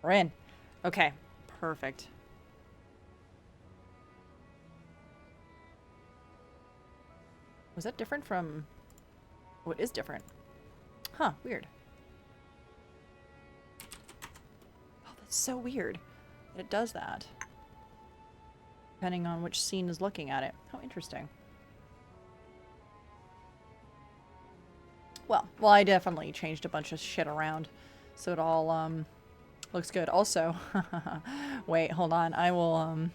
We're in. Okay. Perfect. Was that different from... Oh, it is different. Huh, weird. Oh, that's so weird that it does that. Depending on which scene is looking at it. How interesting. Well, I definitely changed a bunch of shit around. So it all, looks good. Also, wait, hold on. I will,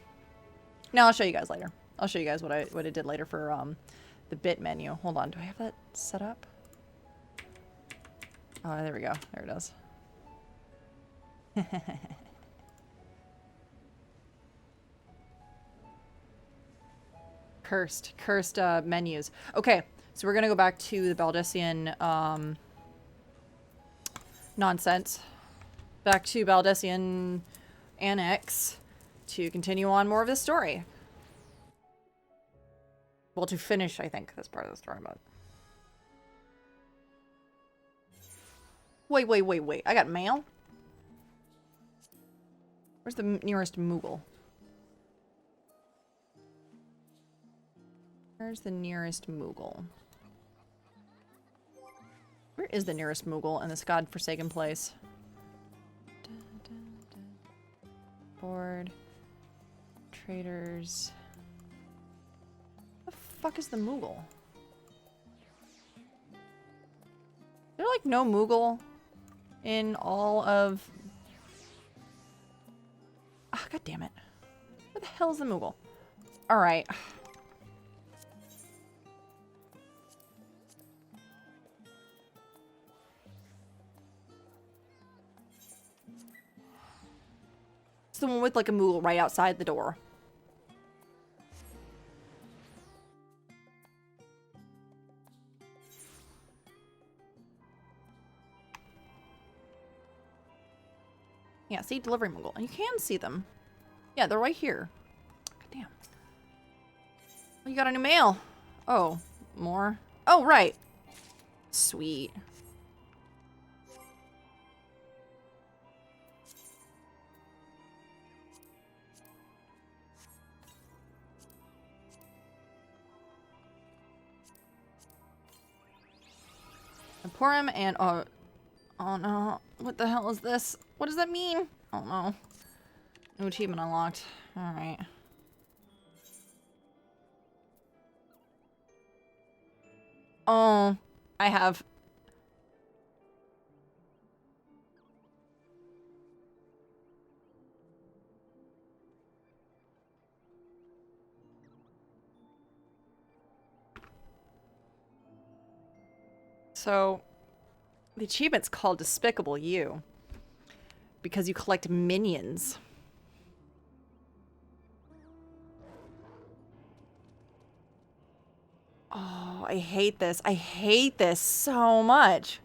no, I'll show you guys later. I'll show you guys what I did later for, the bit menu. Hold on. Do I have that set up? Oh, there we go. There it is. Cursed menus. Okay, so we're gonna go back to the Belducine nonsense. Back to Belducine Annex to continue on more of this story. Well, to finish, I think, this part of the story, but... Wait. I got mail? Where's the nearest Moogle? Where's the nearest Moogle? Where is the nearest Moogle in this godforsaken place? Board. Traders. Where the fuck is the Moogle? Is there like no Moogle in all of... Ah, God damn it. Where the hell is the Moogle? Alright. It's the one with like a Moogle right outside the door. Yeah, see, delivery Moogle. And you can see them. Yeah, they're right here. God damn. Oh, you got a new mail. Oh, more? Oh, right. Sweet. Emporium and... Oh no. What the hell is this? What does that mean? Oh no. New achievement unlocked. Alright. Oh, I have... So, the achievement's called Despicable You. Because you collect minions. Oh, I hate this. I hate this so much.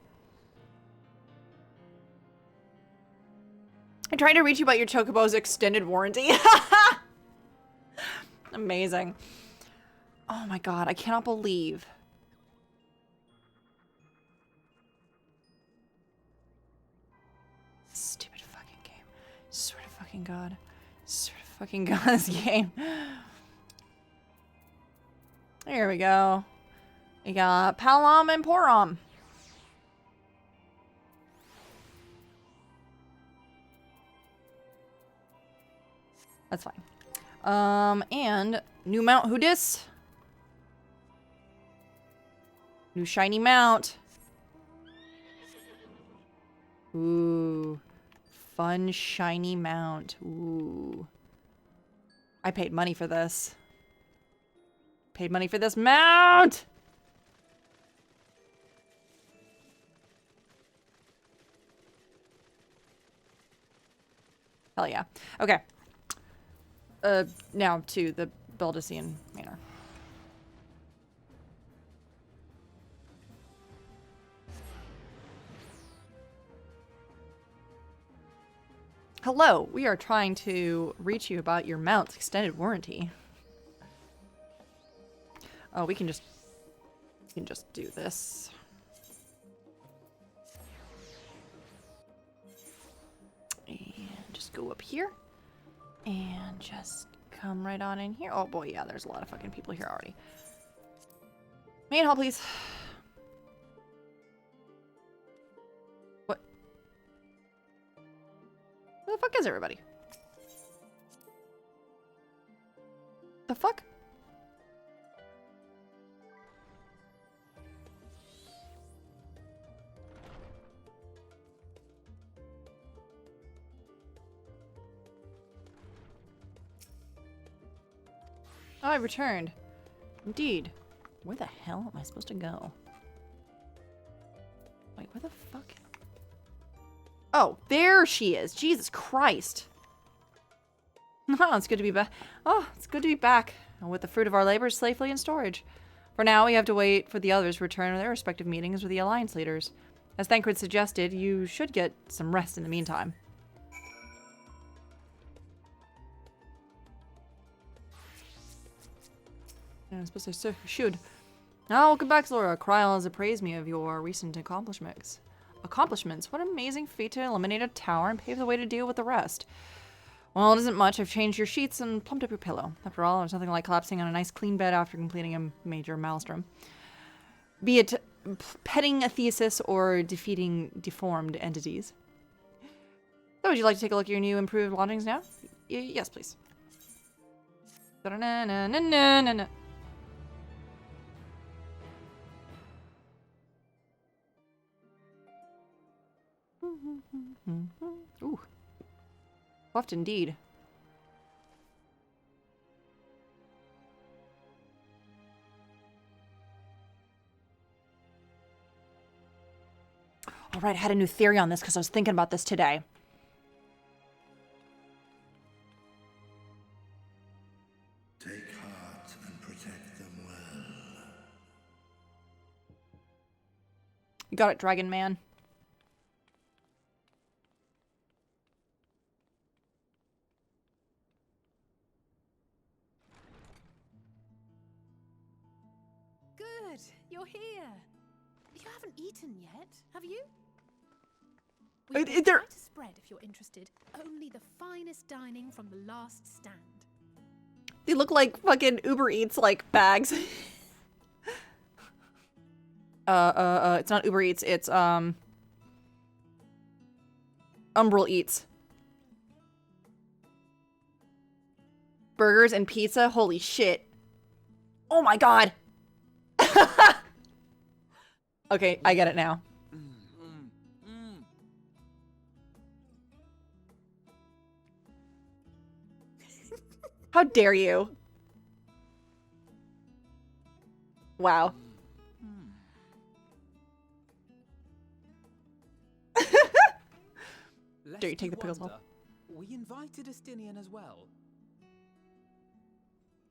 I'm trying to reach you about your Chocobo's extended warranty. Amazing. Oh my god, I cannot believe. Stupid fucking game. Swear to fucking god. Swear to fucking god, this game. Here we go. We got Palam and Porom. That's fine. And new mount Hoodis. New shiny mount. Ooh. Fun shiny mount. Ooh. I paid money for this. Paid money for this mount! Hell yeah. Okay. Now to the Belducine Manor. Hello, we are trying to reach you about your mount's extended warranty. Oh, we can just do this. And go up here. And just come right on in here. Oh boy, yeah, there's a lot of fucking people here already. Main hall, please. What? Where the fuck is everybody? The fuck? Oh, I returned. Indeed. Where the hell am I supposed to go? Wait, where the fuck? Oh, there she is. Jesus Christ. Oh, it's good to be back. Oh, it's good to be back. And with the fruit of our labors safely in storage. For now, we have to wait for the others to return to their respective meetings with the Alliance leaders. As Thancred suggested, you should get some rest in the meantime. I suppose I should. Now, welcome back, Laura. Kryl has appraised me of your recent accomplishments. Accomplishments? What amazing feat to eliminate a tower and pave the way to deal with the rest. Well, it isn't much. I've changed your sheets and plumped up your pillow. After all, there's nothing like collapsing on a nice clean bed after completing a major maelstrom. Be it petting a thesis or defeating deformed entities. So, would you like to take a look at your new improved lodgings now? Yes, please. Da-na-na-na-na-na-na. Ooh. Buffed indeed. Alright, I had a new theory on this because I was thinking about this today. Take heart and protect them well. You got it, Dragon Man. Good, you're here. You haven't eaten yet, have you? We've got quite a spread if you're interested. Only the finest dining from the last stand. They look like fucking Uber Eats like bags. It's not Uber Eats, it's Umbral Eats. Burgers and pizza, holy shit. Oh my god. Okay, I get it now. How dare you? Wow. Dare you take the pickles off? We invited Estinian as well.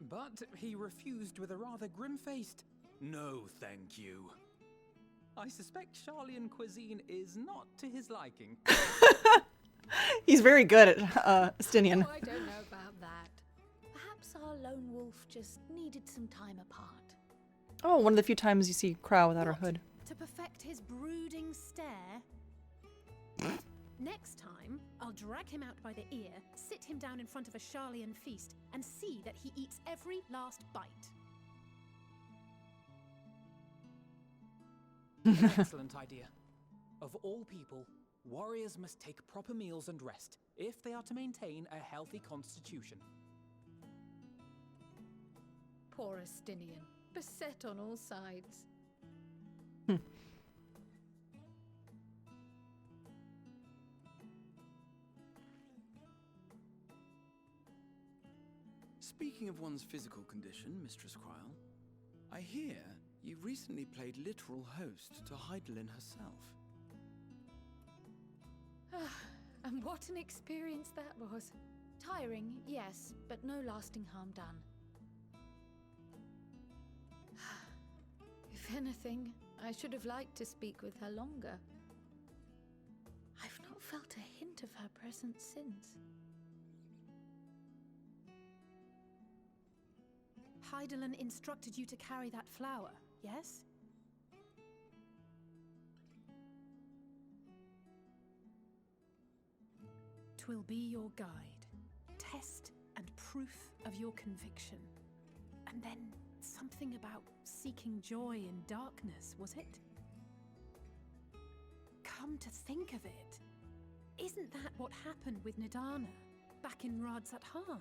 But he refused with a rather grim-faced, "No, thank you." I suspect Charlian cuisine is not to his liking. He's very good at Estinian. Oh, I don't know about that. Perhaps our lone wolf just needed some time apart. Oh, one of the few times you see Crow without her hood. To perfect his brooding stare. Next time, I'll drag him out by the ear, sit him down in front of a Charlian feast, and see that he eats every last bite. An excellent idea. Of all people, warriors must take proper meals and rest if they are to maintain a healthy constitution. Poor Estinian, beset on all sides. Speaking of one's physical condition, Mistress Kryl, I hear you recently played literal host to Hydaelyn herself. And what an experience that was. Tiring, yes, but no lasting harm done. If anything, I should have liked to speak with her longer. I've not felt a hint of her presence since. Hydaelyn instructed you to carry that flower, yes? 'Twill be your guide, test and proof of your conviction. And then something about seeking joy in darkness, was it? Come to think of it, isn't that what happened with Nidana back in Radzat-Han?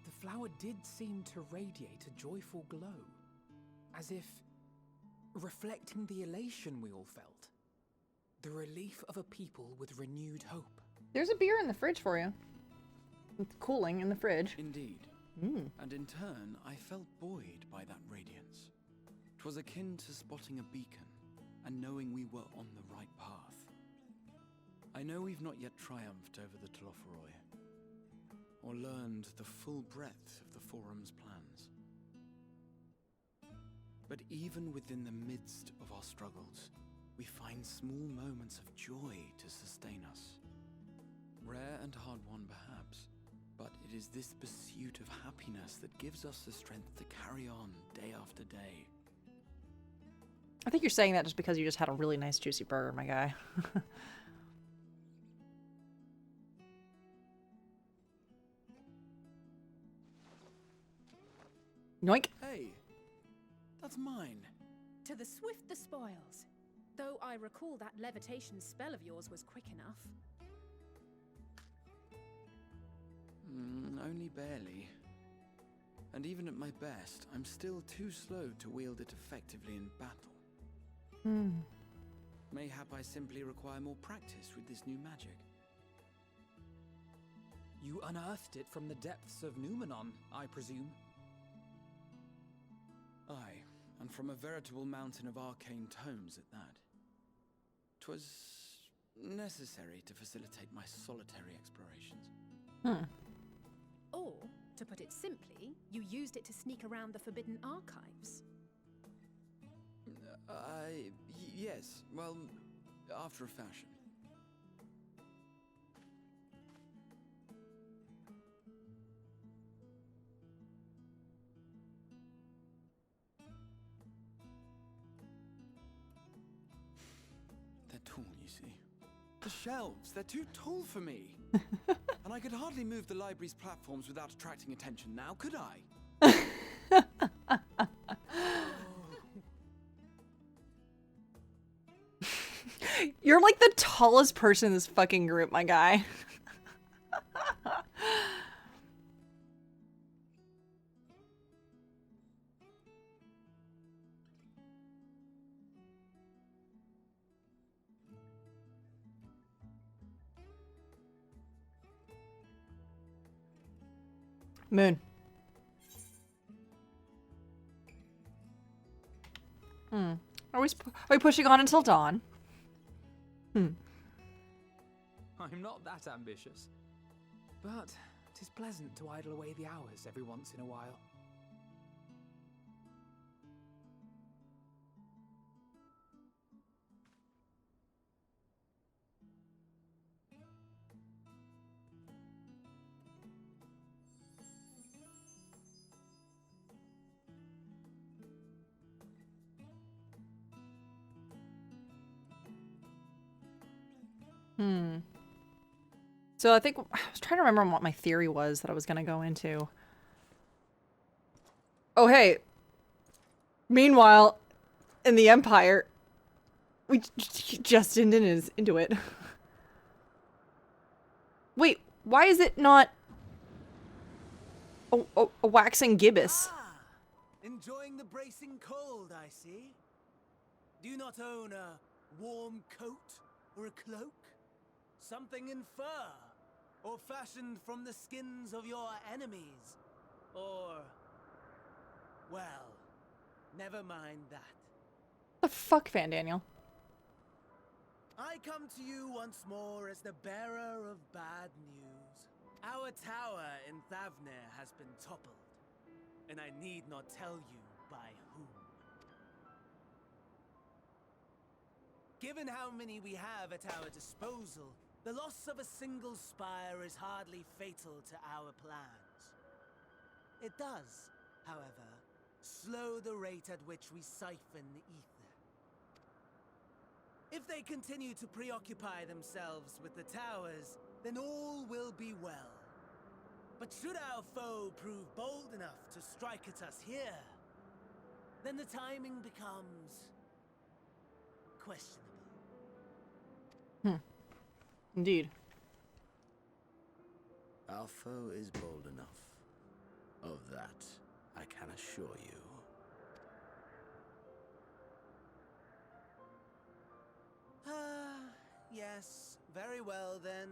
The flower did seem to radiate a joyful glow, as if reflecting the elation we all felt. The relief of a people with renewed hope. There's a beer in the fridge for you. It's cooling in the fridge. Indeed. And in turn, I felt buoyed by that radiance. 'Twas akin to spotting a beacon and knowing we were on the right path. I know we've not yet triumphed over the Telophoroi, or learned the full breadth of the Forum's plans. But even within the midst of our struggles, we find small moments of joy to sustain us. Rare and hard-won perhaps, but it is this pursuit of happiness that gives us the strength to carry on day after day. I think you're saying that just because you just had a really nice juicy burger, my guy. Yoink. Hey, that's mine. To the swift the spoils. Though I recall that levitation spell of yours was quick enough. Only barely. And even at my best, I'm still too slow to wield it effectively in battle. Mayhap I simply require more practice with this new magic. You unearthed it from the depths of Numenon, I presume? Aye, and from a veritable mountain of arcane tomes at that. 'Twas necessary to facilitate my solitary explorations. Or, to put it simply, you used it to sneak around the Forbidden Archives. Yes, well, after a fashion. They're tall, you see. The shelves, they're too tall for me. And I could hardly move the library's platforms without attracting attention now, could I? You're like the tallest person in this fucking group, my guy. Moon. Are we pushing on until dawn? I'm not that ambitious. But 'tis pleasant to idle away the hours every once in a while. So I think I was trying to remember what my theory was that I was going to go into. Oh, hey. Meanwhile, in the Empire, we just into it. Wait, why is it not a waxing gibbous? Enjoying the bracing cold, I see. Do you not own a warm coat or a cloak? Something in fur? Or fashioned from the skins of your enemies? Or... well, never mind that. The fuck, Van Daniel? I come to you once more as the bearer of bad news. Our tower in Thavnir has been toppled, and I need not tell you by whom. Given how many we have at our disposal, the loss of a single spire is hardly fatal to our plans. It does, however, slow the rate at which we siphon the ether. If they continue to preoccupy themselves with the towers, then all will be well. But should our foe prove bold enough to strike at us here, then the timing becomes questionable. Indeed. Our foe is bold enough. Of that, I can assure you. Yes, very well then.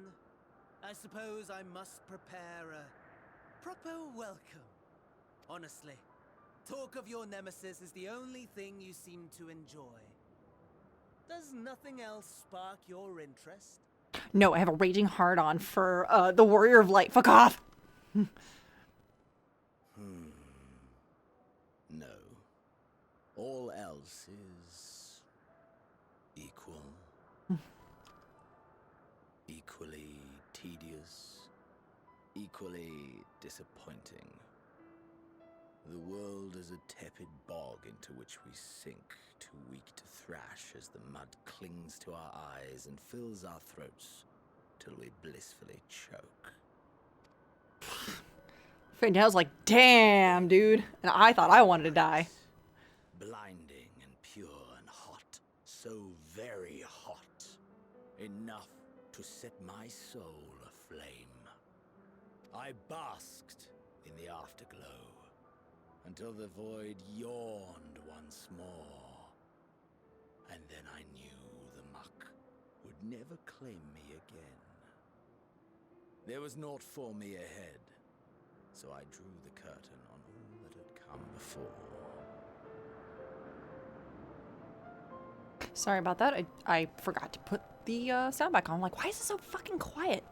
I suppose I must prepare a proper welcome. Honestly, talk of your nemesis is the only thing you seem to enjoy. Does nothing else spark your interest? No, I have a raging hard-on for the Warrior of Light. Fuck off! No. All else is equal. Equally tedious. Equally disappointing. The world is a tepid bog into which we sink, too weak to thrash as the mud clings to our eyes and fills our throats till we blissfully choke. Fandel's like, damn, dude. And I thought I wanted to die. Blinding and pure and hot, so very hot, enough to set my soul aflame. I basked in the afterglow until the void yawned once more. And then I knew the muck would never claim me again. There was naught for me ahead, so I drew the curtain on all that had come before. Sorry about that. I forgot to put the sound back on. I'm like, why is it so fucking quiet?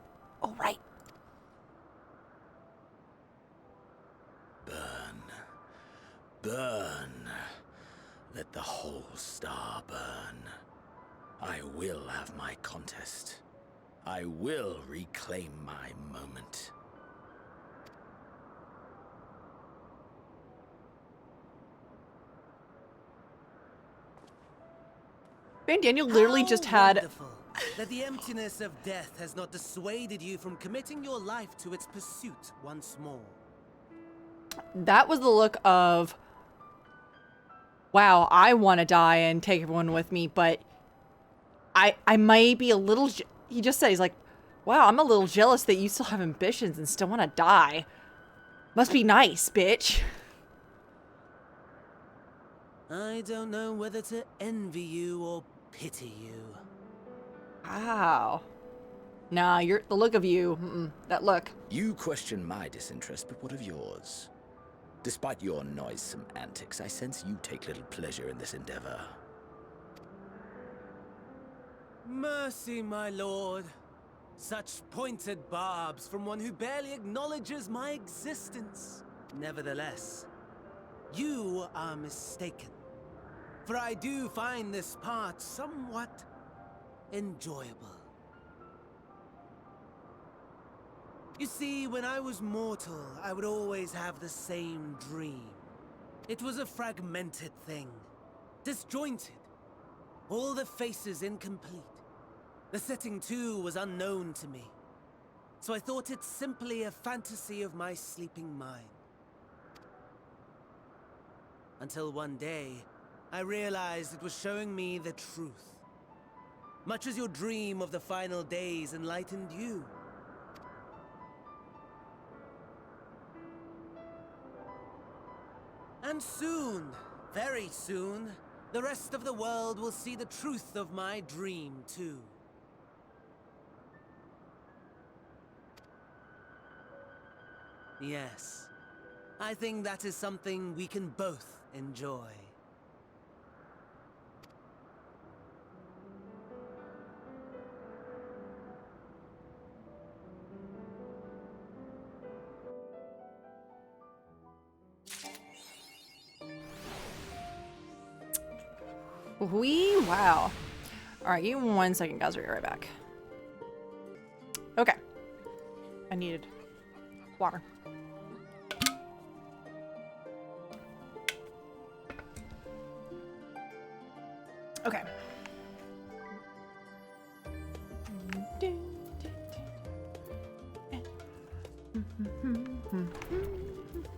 Oh, right. Burn. Let the whole star burn. I will have my contest. I will reclaim my moment. Man, Daniel literally How just had... wonderful that the emptiness of death has not dissuaded you from committing your life to its pursuit once more. That was the look of, wow, I want to die and take everyone with me, but I might be a little... He just said, he's like, wow, I'm a little jealous that you still have ambitions and still want to die. Must be nice, bitch. I don't know whether to envy you or pity you. Wow. Nah, the look of you, that look. You question my disinterest, but what of yours? Despite your noisome antics, I sense you take little pleasure in this endeavor. Mercy, my lord. Such pointed barbs from one who barely acknowledges my existence. Nevertheless, you are mistaken. For I do find this part somewhat enjoyable. You see, when I was mortal, I would always have the same dream. It was a fragmented thing, disjointed, all the faces incomplete. The setting, too, was unknown to me, so I thought it simply a fantasy of my sleeping mind. Until one day, I realized it was showing me the truth. Much as your dream of the final days enlightened you. And soon, very soon, the rest of the world will see the truth of my dream, too. Yes, I think that is something we can both enjoy. Wow. Alright, give me 1 second, guys. I'll be right back. Okay. I needed water. Okay.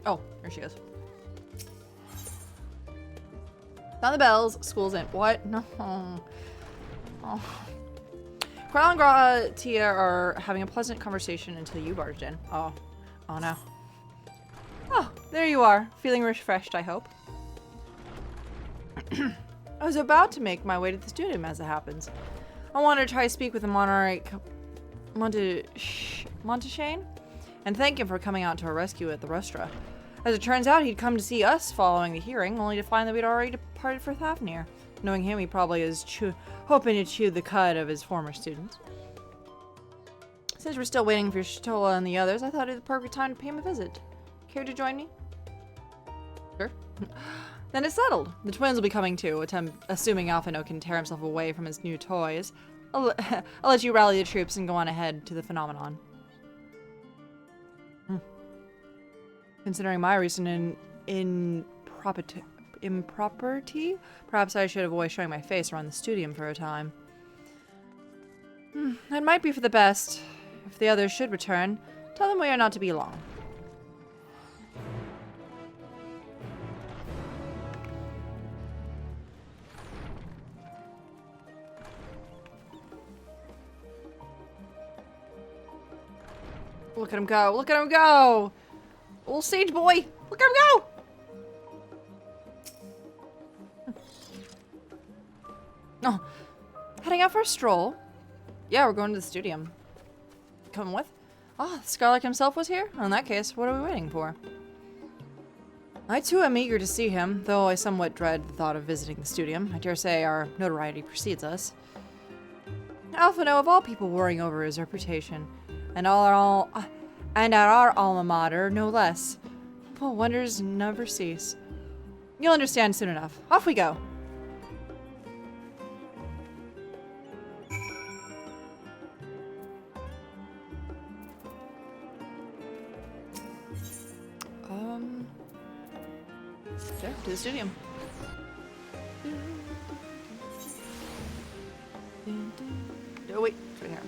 Oh, there she is. Sound the bells. School's in. What? No. Oh. Corral and Tia are having a pleasant conversation until you barged in. Oh. Oh no. Oh, there you are. Feeling refreshed, I hope. I was about to make my way to the studio as it happens. I wanted to try to speak with the monarch Monteshane and thank him for coming out to our rescue at the Rustra. As it turns out, he'd come to see us following the hearing, only to find that we'd already departed for Thavnir. Knowing him, he probably is hoping to chew the cud of his former students. Since we're still waiting for Shtola and the others, I thought it was the perfect time to pay him a visit. Care to join me? Sure. Then it's settled. The twins will be coming too, assuming Alphino can tear himself away from his new toys. I'll let you rally the troops and go on ahead to the phenomenon. Considering my recent impropriety, perhaps I should avoid showing my face around the studium for a time. It might be for the best. If the others should return, tell them we are not to be long. Look at him go! Look at him go! Old sage boy! Look at him go! Oh, heading out for a stroll? Yeah, we're going to the studium. Coming with? Ah, Scarlet himself was here? In that case, what are we waiting for? I too am eager to see him, though I somewhat dread the thought of visiting the studium. I dare say our notoriety precedes us. Alphino, of all people, worrying over his reputation, and at our alma mater, no less. Well, wonders never cease. You'll understand soon enough. Off we go. There, to the studium. Oh wait, it's right here.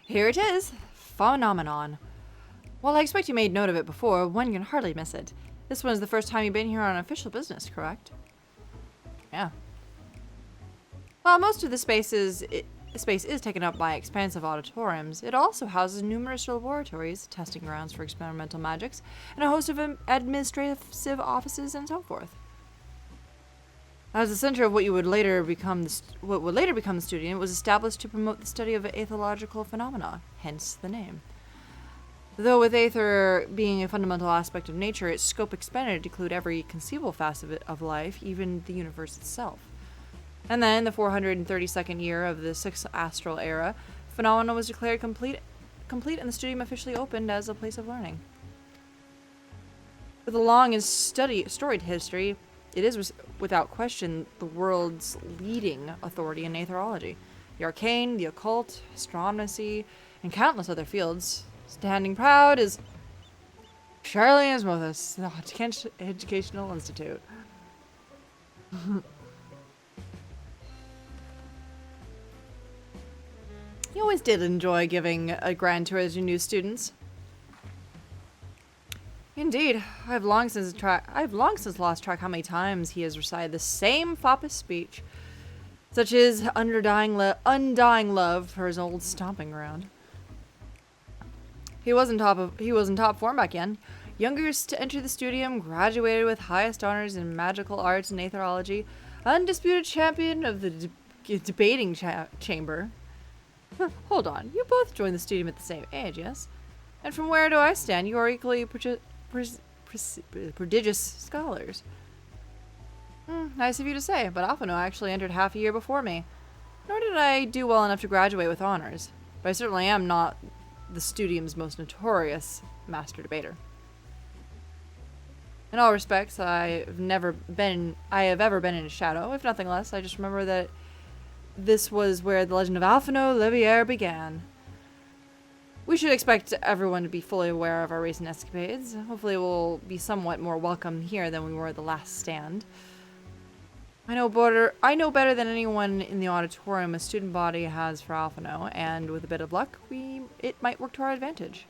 Here it is. Phenomenon. While I expect you made note of it before, one can hardly miss it. This one is the first time you've been here on official business, correct? Yeah. While most of the space is taken up by expansive auditoriums, it also houses numerous laboratories, testing grounds for experimental magics, and a host of administrative offices and so forth. As the center of what would later become the studium, it was established to promote the study of ethological phenomena, hence the name. Though with Aether being a fundamental aspect of nature, its scope expanded to include every conceivable facet of life, even the universe itself. And then, the 432nd year of the 6th astral era, phenomena was declared complete and the studium officially opened as a place of learning. With a long and storied history, it is without question the world's leading authority in aetherology. The arcane, the occult, astronomy, and countless other fields. Standing proud is Charlie Asmothus, the Educational Institute. He always did enjoy giving a grand tour to new students. Indeed, I've long since lost track how many times he has recited the same Foppus speech, such as undying love for his old stomping ground. He was in top form back then. Youngest to enter the studium, graduated with highest honors in magical arts and aetherology, undisputed champion of the debating chamber. Hold on, you both joined the studium at the same age, yes? And from where do I stand, you are equally prodigious scholars. Nice of you to say, but Alphino actually entered half a year before me. Nor did I do well enough to graduate with honors, but I certainly am not the studium's most notorious master debater. In all respects, I have ever been in a shadow, if nothing less. I just remember that this was where the legend of Alphino Levier began. We should expect everyone to be fully aware of our recent escapades. Hopefully we'll be somewhat more welcome here than we were at the last stand. I know better than anyone in the auditorium a student body has for Alphino, and with a bit of luck, it might work to our advantage.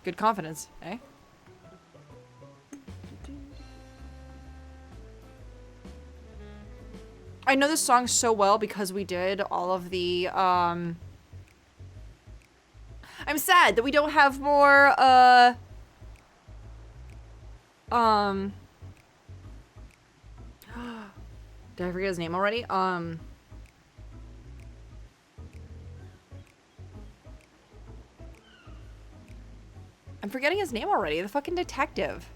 Good confidence, eh? I know this song so well because we did all of the, I'm sad that we don't have more, did I forget his name already? I'm forgetting his name already. The fucking detective.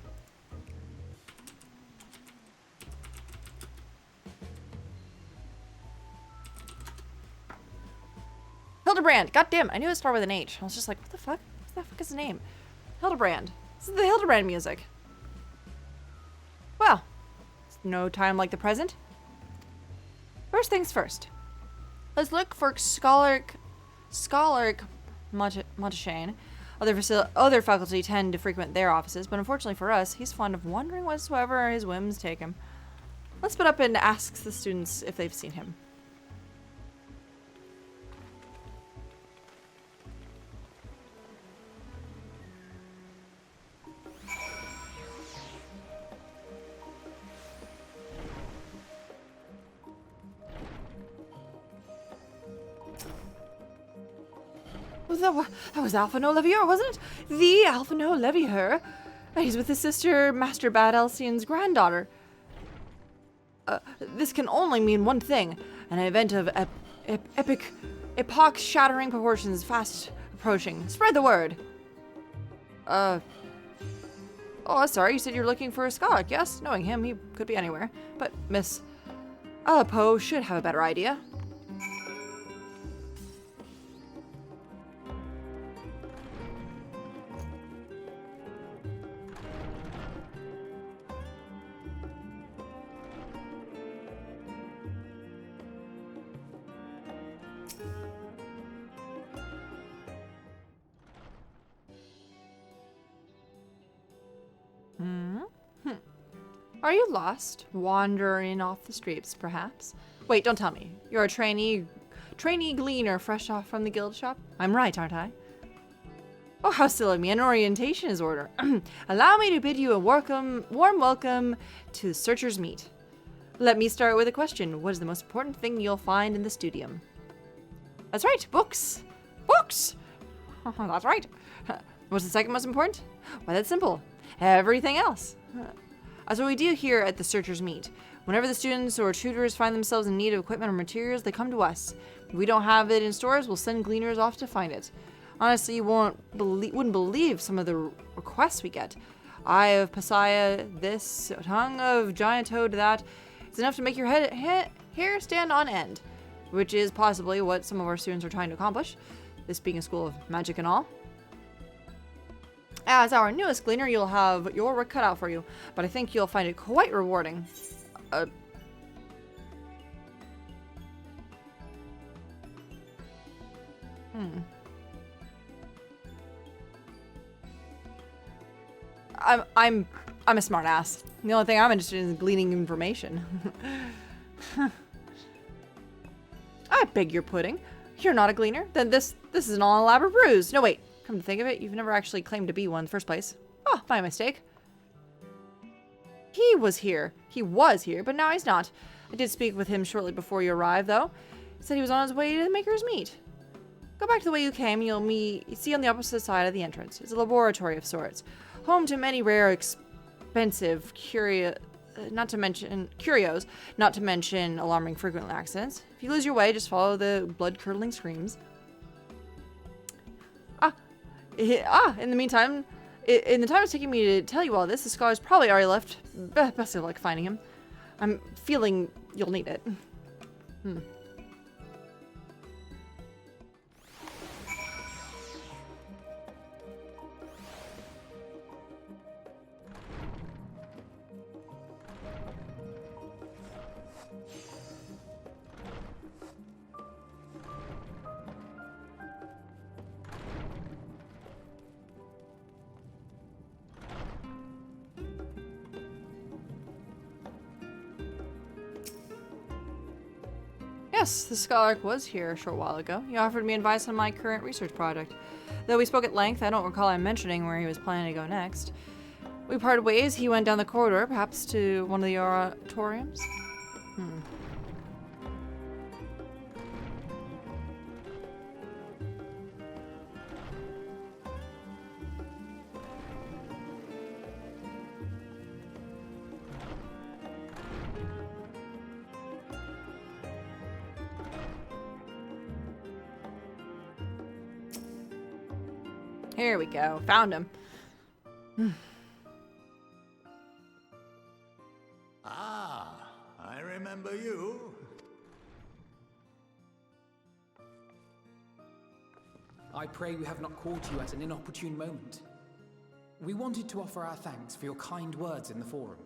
Hildebrand. God damn, I knew it started with an H. I was just like, what the fuck? What the fuck is his name? Hildebrand. This is the Hildebrand music. Well, no time like the present. First things first. Let's look for Scholaric Monteshane. Other faculty tend to frequent their offices, but unfortunately for us, he's fond of wandering whatsoever his whims take him. Let's split up and ask the students if they've seen him. That was Alphino Levier, wasn't it? The Alphino Levier. He's with his sister, Master Bad Alcyon's granddaughter. This can only mean one thing. An event of epoch-shattering proportions fast approaching. Spread the word. Oh, sorry, you said you're looking for a scholar. Yes, knowing him, he could be anywhere. But Miss Poe should have a better idea. Are you lost? Wandering off the streets, perhaps? Wait, don't tell me. You're a trainee gleaner fresh off from the guild shop? I'm right, aren't I? Oh, how silly of me. An orientation is order. Allow me to bid you a warm welcome to Searcher's Meet. Let me start with a question. What is the most important thing you'll find in the studium? That's right, books. Books! That's right. What's the second most important? Why, that's simple. Everything else. That's what we do here at the Searchers Meet. Whenever the students or tutors find themselves in need of equipment or materials, they come to us. If we don't have it in stores, we'll send gleaners off to find it. Honestly, you wouldn't believe some of the requests we get. Eye of Pasaya this, tongue of giant toad that. It's enough to make your hair stand on end, which is possibly what some of our students are trying to accomplish, this being a school of magic and all. As our newest gleaner, you'll have your work cut out for you, but I think you'll find it quite rewarding. I'm a smart ass. The only thing I'm interested in is gleaning information. I beg your pudding. You're not a gleaner? Then this is an all elaborate ruse. No, wait. Come to think of it, you've never actually claimed to be one in the first place. Oh, my mistake. He was here, but now he's not. I did speak with him shortly before you arrived, though. He said he was on his way to the Maker's Meet. Go back to the way you came, you'll see on the opposite side of the entrance. It's a laboratory of sorts. Home to many rare, expensive curios, not to mention alarming frequent accidents. If you lose your way, just follow the blood-curdling screams. In the meantime, in the time it's taking me to tell you all this, the scholar's probably already left. Best of luck finding him. I'm feeling you'll need it. Yes, the scholar was here a short while ago. He offered me advice on my current research project. Though we spoke at length, I don't recall him mentioning where he was planning to go next. We parted ways. He went down the corridor, perhaps to one of the oratoriums. Here we go. Found him. Ah, I remember you. I pray we have not caught you at an inopportune moment. We wanted to offer our thanks for your kind words in the forum.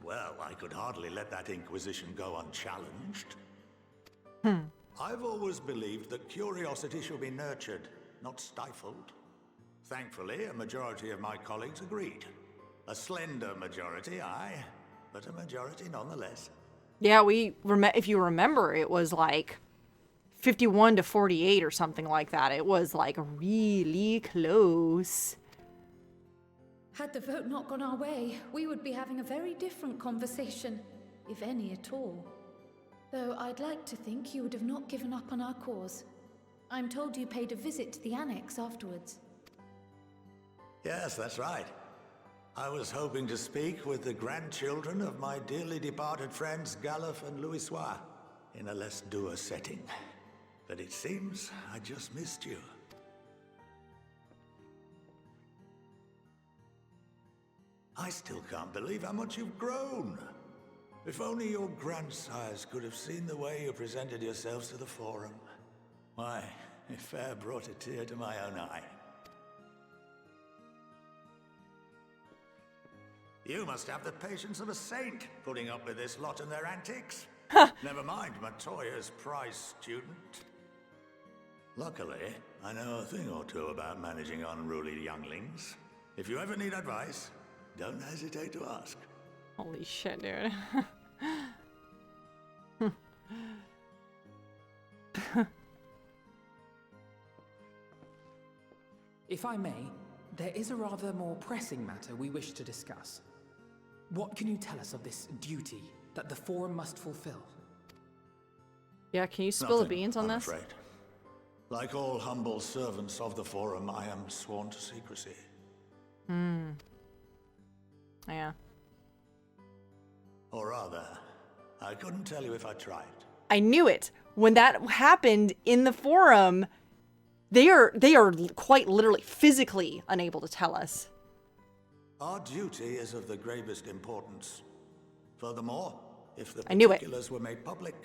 Well, I could hardly let that inquisition go unchallenged. I've always believed that curiosity should be nurtured, not stifled. Thankfully, a majority of my colleagues agreed. A slender majority, aye, but a majority nonetheless. Yeah, if you remember, it was like 51 to 48 or something like that. It was like really close. Had the vote not gone our way, we would be having a very different conversation, if any at all. Though I'd like to think you would have not given up on our cause. I'm told you paid a visit to the annex afterwards. Yes, that's right. I was hoping to speak with the grandchildren of my dearly departed friends Galuf and Louisoix in a less dour setting. But it seems I just missed you. I still can't believe how much you've grown. If only your grandsires could have seen the way you presented yourselves to the Forum. Why, it fair brought a tear to my own eye. You must have the patience of a saint, putting up with this lot and their antics. Never mind Matoya's prize student. Luckily, I know a thing or two about managing unruly younglings. If you ever need advice, don't hesitate to ask. Holy shit, dude. If I may, there is a rather more pressing matter we wish to discuss. What can you tell us of this duty that the Forum must fulfill? Yeah, can you spill the Nothing, beans on I'm this? afraid. Like all humble servants of the Forum, I am sworn to secrecy. Yeah. Or rather, I couldn't tell you if I tried. I knew it. When that happened in the Forum, they are quite literally physically unable to tell us. Our duty is of the gravest importance. Furthermore, if the I knew it. particulars were made public,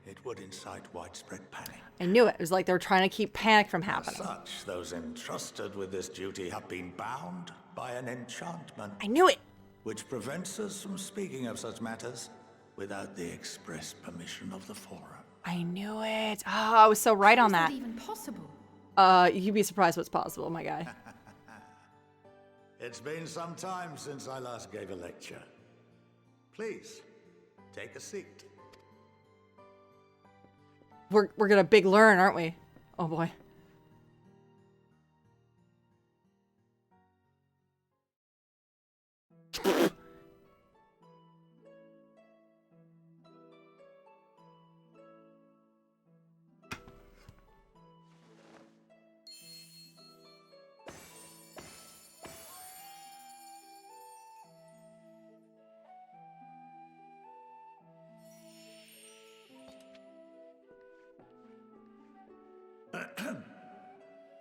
it would incite widespread panic. I knew it. It was like they were trying to keep panic from As happening. such, those entrusted with this duty have been bound by an enchantment, I knew it. which prevents us from speaking of such matters without the express permission of the Forum. I knew it. Oh, I was so right on How that. is that even possible? You'd be surprised what's possible, my guy. It's been some time since I last gave a lecture. Please, take a seat. We're gonna big learn, aren't we? Oh boy.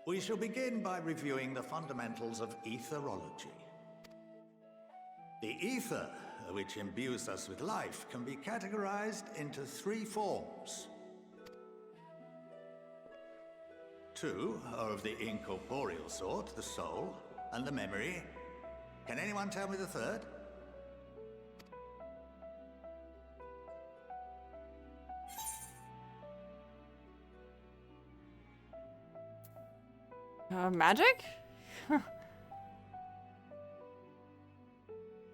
We shall begin by reviewing the fundamentals of etherology. The ether, which imbues us with life, can be categorized into three forms. Two are of the incorporeal sort, the soul, and the memory. Can anyone tell me the third? Magic?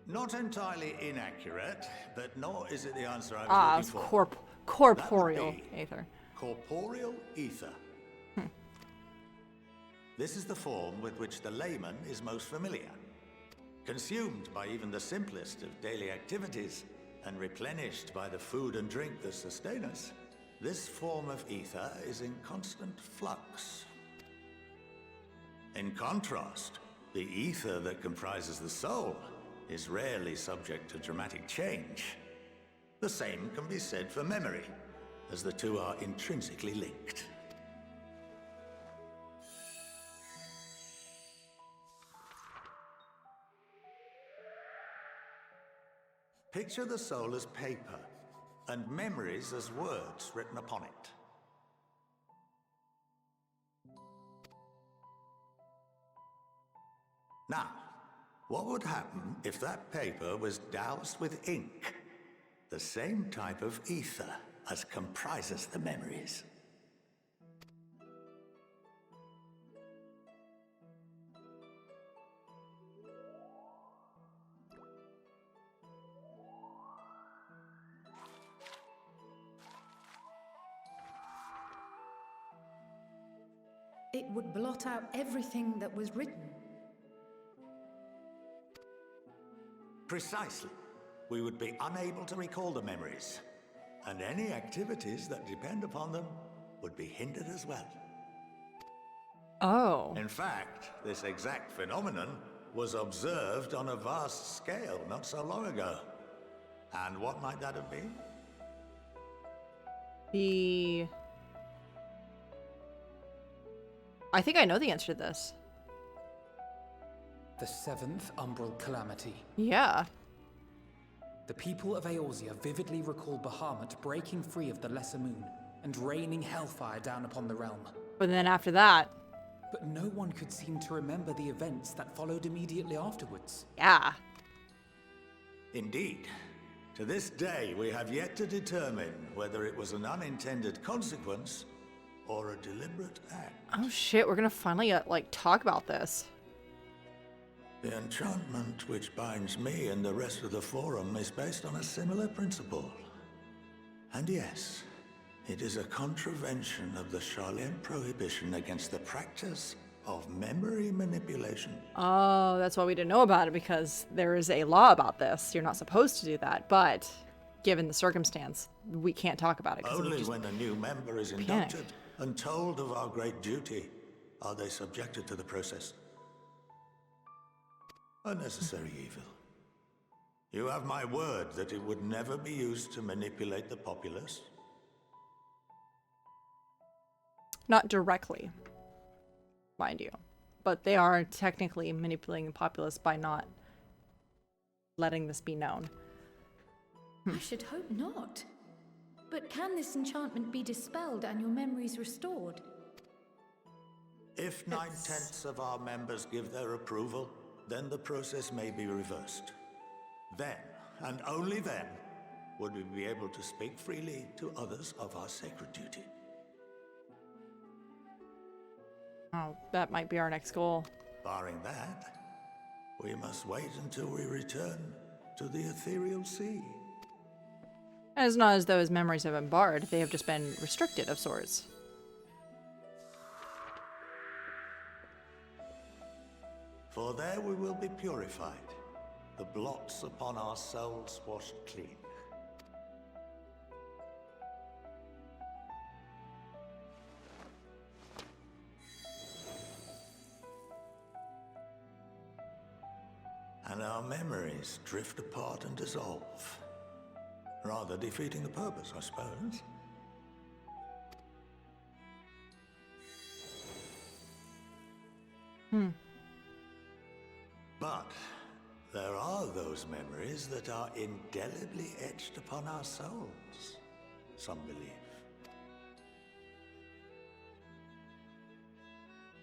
Not entirely inaccurate, but nor is it the answer I was looking for. Corporeal Ether. Corporeal Ether. This is the form with which the layman is most familiar. Consumed by even the simplest of daily activities, and replenished by the food and drink that sustain us, this form of ether is in constant flux. In contrast, the ether that comprises the soul is rarely subject to dramatic change. The same can be said for memory, as the two are intrinsically linked. Picture the soul as paper, and memories as words written upon it. Now, what would happen if that paper was doused with ink? The same type of ether as comprises the memories. It would blot out everything that was written. Precisely. We would be unable to recall the memories, and any activities that depend upon them would be hindered as well. Oh. In fact, this exact phenomenon was observed on a vast scale not so long ago. And what might that have been? I think I know the answer to this. The 7th Umbral Calamity. Yeah. The people of Eorzea vividly recall Bahamut breaking free of the Lesser Moon and raining hellfire down upon the realm. But then after that... But no one could seem to remember the events that followed immediately afterwards. Yeah. Indeed. To this day, we have yet to determine whether it was an unintended consequence or a deliberate act. Oh shit, we're gonna finally, talk about this. The enchantment which binds me and the rest of the Forum is based on a similar principle. And yes, it is a contravention of the Charlene prohibition against the practice of memory manipulation. Oh, that's why we didn't know about it, because there is a law about this. You're not supposed to do that, but given the circumstance, we can't talk about it. Only when a new member is inducted and told of our great duty are they subjected to the process. A necessary evil. You have my word that it would never be used to manipulate the populace? Not directly, mind you. But they are technically manipulating the populace by not letting this be known. I should hope not. But can this enchantment be dispelled and your memories restored? If 9/10 of our members give their approval, then the process may be reversed. Then, and only then, would we be able to speak freely to others of our sacred duty. Oh, that might be our next goal. Barring that, we must wait until we return to the ethereal sea. And it's not as though his memories have been barred, they have just been restricted of sorts. For there we will be purified, the blots upon our souls washed clean. And our memories drift apart and dissolve, rather defeating the purpose, I suppose. But there are those memories that are indelibly etched upon our souls, some believe.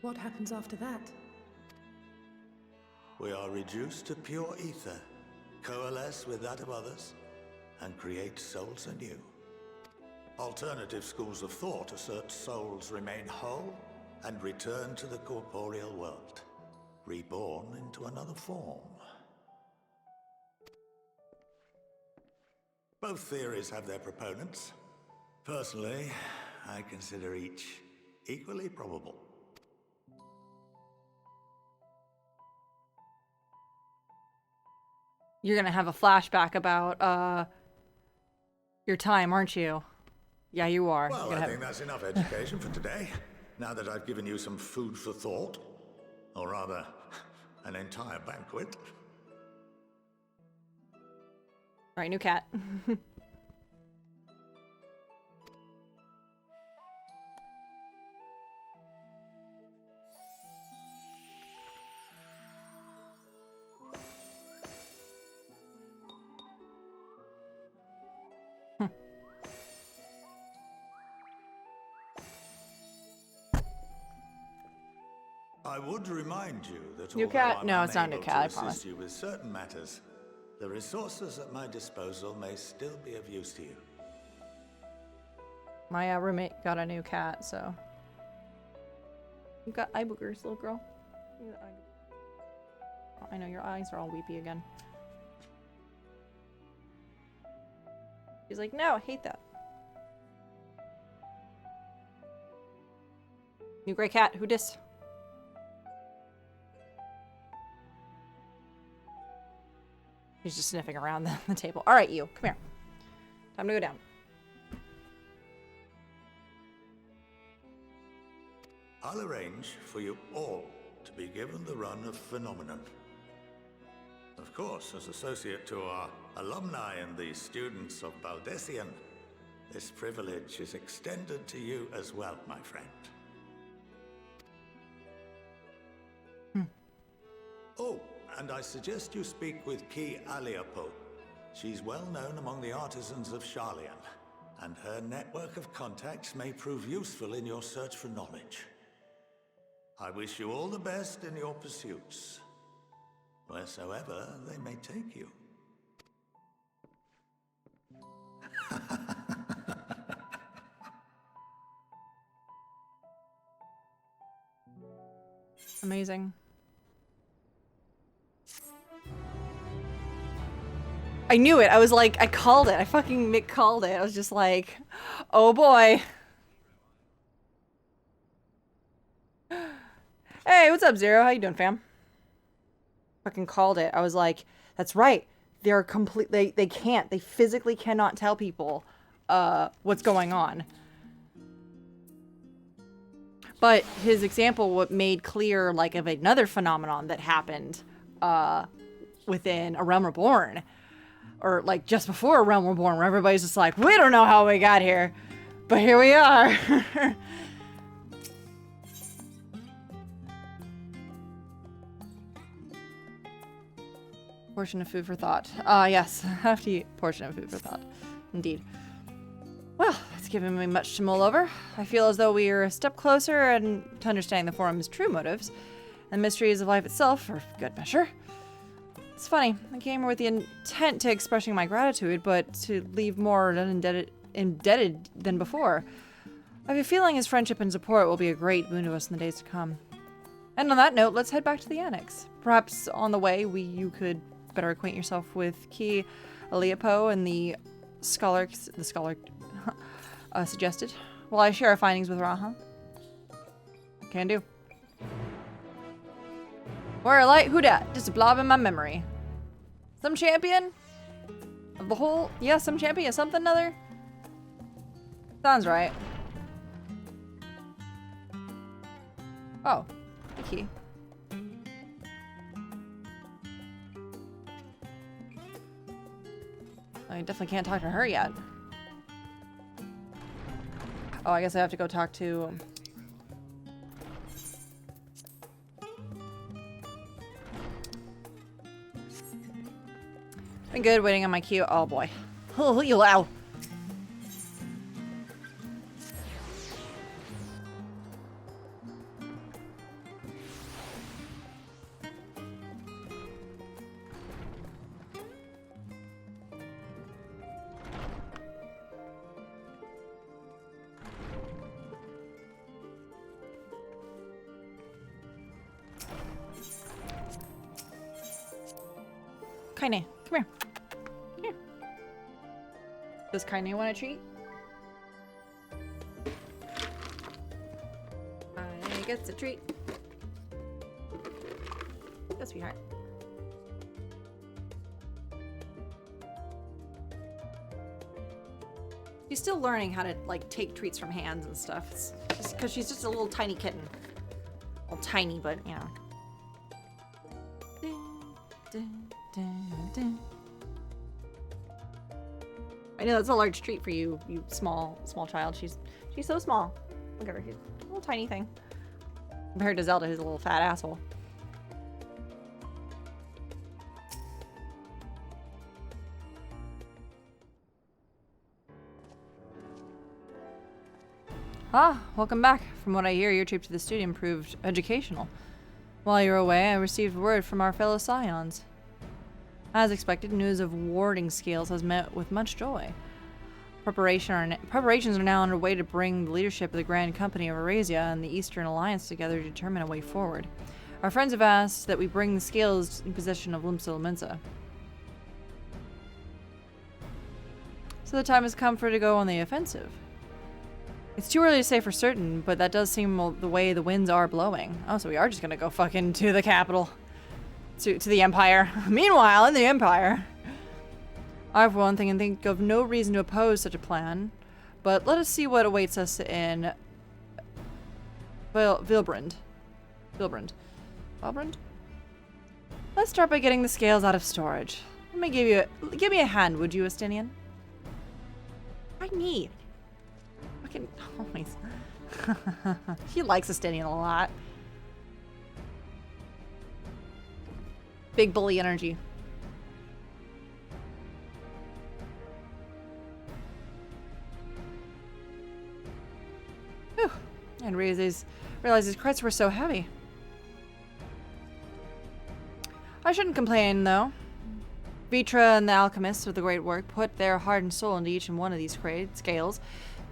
What happens after that? We are reduced to pure ether, coalesce with that of others, and create souls anew. Alternative schools of thought assert souls remain whole and return to the corporeal world, reborn into another form. Both theories have their proponents. Personally, I consider each equally probable. You're gonna have a flashback about your time, aren't you? Yeah, you are. Well, I think that's enough education for today. Now that I've given you some food for thought. Or rather, an entire banquet. Alright, new cat. I would remind you that New although cat? I'm No, it's not unable new cat, I to promise. assist you with certain matters, the resources at my disposal may still be of use to you. My roommate got a new cat, so. You got eye boogers, little girl. You got eye boogers. Oh, I know, your eyes are all weepy again. She's like, no, I hate that. New gray cat, who dis? He's just sniffing around the table. All right, you, come here. Time to go down. I'll arrange for you all to be given the run of Phenomenon. Of course, as associate to our alumni and the students of Belducine, this privilege is extended to you as well, my friend. Oh, and I suggest you speak with Ki Aliapo. She's well known among the artisans of Sharlayan, and her network of contacts may prove useful in your search for knowledge. I wish you all the best in your pursuits, wheresoever they may take you. Amazing. I knew it. I was like, I called it. I fucking Mick called it. I was just like, oh boy. Hey, what's up, Zero? How you doing, fam? Fucking called it. I was like, that's right. They're they can't. They physically cannot tell people what's going on. But his example what made clear like of another phenomenon that happened within A Realm Reborn. Or like just before A Realm Reborn, where everybody's just like, we don't know how we got here, but here we are. Portion of food for thought. Yes, I have to eat portion of food for thought. Indeed. Well, it's given me much to mull over. I feel as though we are a step closer and to understanding the Forum's true motives and mysteries of life itself, for good measure. It's funny, I came here with the intent to expressing my gratitude, but to leave more indebted than before. I have a feeling his friendship and support will be a great boon to us in the days to come. And on that note, let's head back to the annex. Perhaps on the way, you could better acquaint yourself with Ki Aliapo and the scholar suggested. While I share our findings with Raha. Can do. Where a light, who dat? Just a blob in my memory. Some champion? Of the whole? Yeah, some champion, something other? Sounds right. Oh, the key. I definitely can't talk to her yet. Oh, I guess I have to go talk to... Been good waiting on my queue. Oh boy. Oh, you wow. Kaine, come here. Here. Does Kaine want a treat? Kaine gets a treat. Go, sweetheart. She's still learning how to, like, take treats from hands and stuff. It's just because she's just a little tiny kitten. Well, tiny, but, you know. I know that's a large treat for you, you small child. She's so small. Look at her. She's a little tiny thing. Compared to Zelda, who's a little fat asshole. Ah, welcome back. From what I hear, your trip to the stadium proved educational. While you were away, I received word from our fellow scions. As expected, news of warding scales has met with much joy. Preparations are now underway to bring the leadership of the Grand Company of Eurasia and the Eastern Alliance together to determine a way forward. Our friends have asked that we bring the scales in possession of Limsa. So the time has come for it to go on the offensive. It's too early to say for certain, but that does seem the way the winds are blowing. Oh, so we are just gonna go fucking to the capital. To the Empire. Meanwhile, in the Empire, I, for one thing, can think of no reason to oppose such a plan, but let us see what awaits us in Vilbrand. Let's start by getting the scales out of storage. Let me give me a hand, would you, Estinian? I need. Fucking always. He likes Estinian a lot. Big bully energy. Whew. And realize his credits were so heavy. I shouldn't complain, though. Vitra and the alchemists with the great work put their heart and soul into each and one of these scales.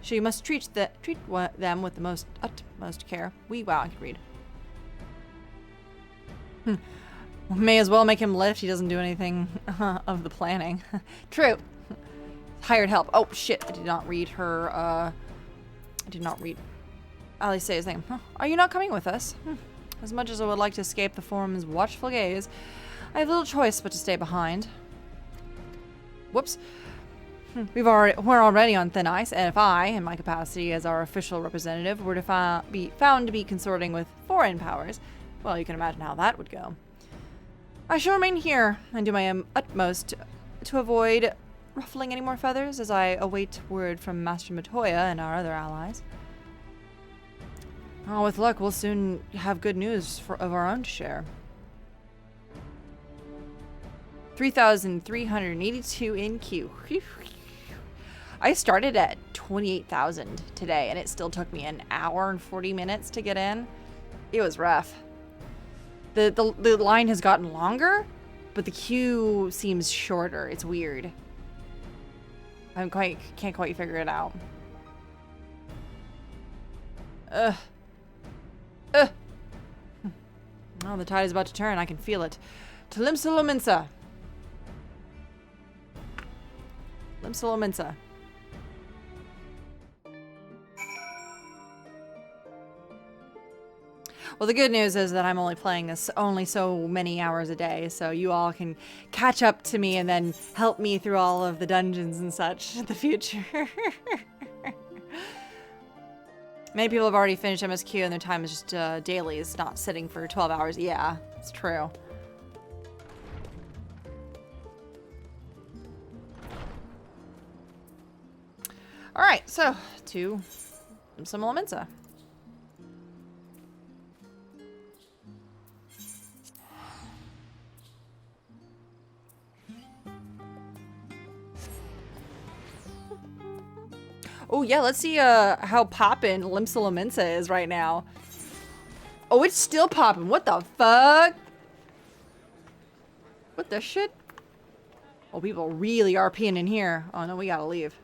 So you must treat them with the utmost care. Wow, I can read. May as well make him lift. He doesn't do anything of the planning. True. Hired help. Oh, shit. I did not read her, I did not read Ali say his name. Huh. Are you not coming with us? As much as I would like to escape the forum's watchful gaze, I have little choice but to stay behind. Whoops. We're already on thin ice, and if I, in my capacity as our official representative, were to be found to be consorting with foreign powers, well, you can imagine how that would go. I shall remain here and do my utmost to avoid ruffling any more feathers as I await word from Master Matoya and our other allies. Oh, with luck, we'll soon have good news of our own to share. 3,382 in queue. I started at 28,000 today, and it still took me an hour and 40 minutes to get in. It was rough. The line has gotten longer, but the queue seems shorter. It's weird. Can't quite figure it out. Oh, the tide is about to turn. I can feel it. To Limsa. Limsa. Well, the good news is that I'm only playing this only so many hours a day, so you all can catch up to me and then help me through all of the dungeons and such in the future. Many people have already finished MSQ and their time is just dailies, not sitting for 12 hours. Yeah, it's true. Alright, so to some Elemensa. Oh yeah, let's see how poppin' Limsa Lominsa is right now. Oh, it's still poppin'. What the fuck? What the shit? Oh, people really are peeing in here. Oh no, we gotta leave.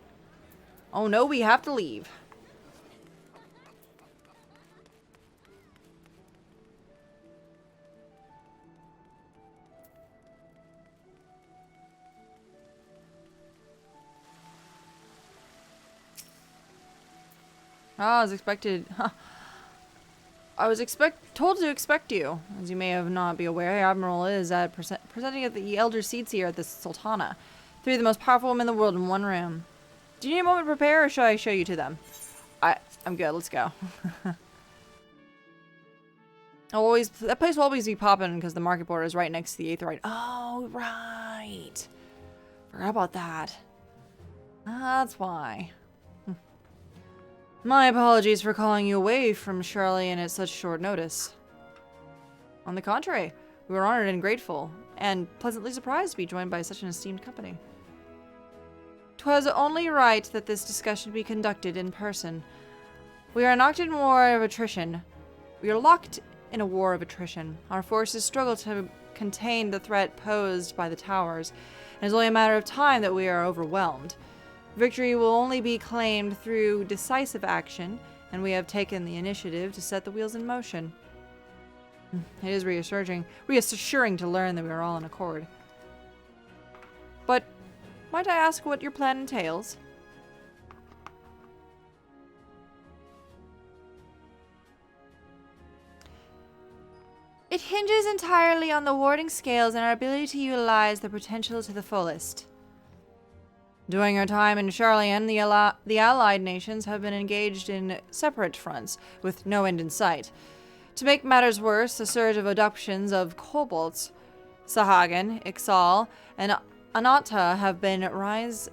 Oh no, we have to leave. I was expected. I was told to expect you. As you may have not be aware, Admiral is presenting at the Elder Seats here at the Sultana. 3 of the most powerful women in the world in one room. Do you need a moment to prepare, or should I show you to them? I'm good. Let's go. That place will always be popping because the market border is right next to the Aetherite. Oh, right. Forgot about that. That's why. My apologies for calling you away from Charlian at such short notice. On the contrary, we were honored and grateful, and pleasantly surprised to be joined by such an esteemed company. 'Twas only right that this discussion be conducted in person. We are locked in a war of attrition. Our forces struggle to contain the threat posed by the towers, and it's only a matter of time that we are overwhelmed. Victory will only be claimed through decisive action, and we have taken the initiative to set the wheels in motion. It is reassuring to learn that we are all in accord. But might I ask what your plan entails? It hinges entirely on the warding scales and our ability to utilize the potential to the fullest. During our time in Charlian, the allied nations have been engaged in separate fronts, with no end in sight. To make matters worse, a surge of adoptions of kobolds, Sahagan, Ixal, and Anata have been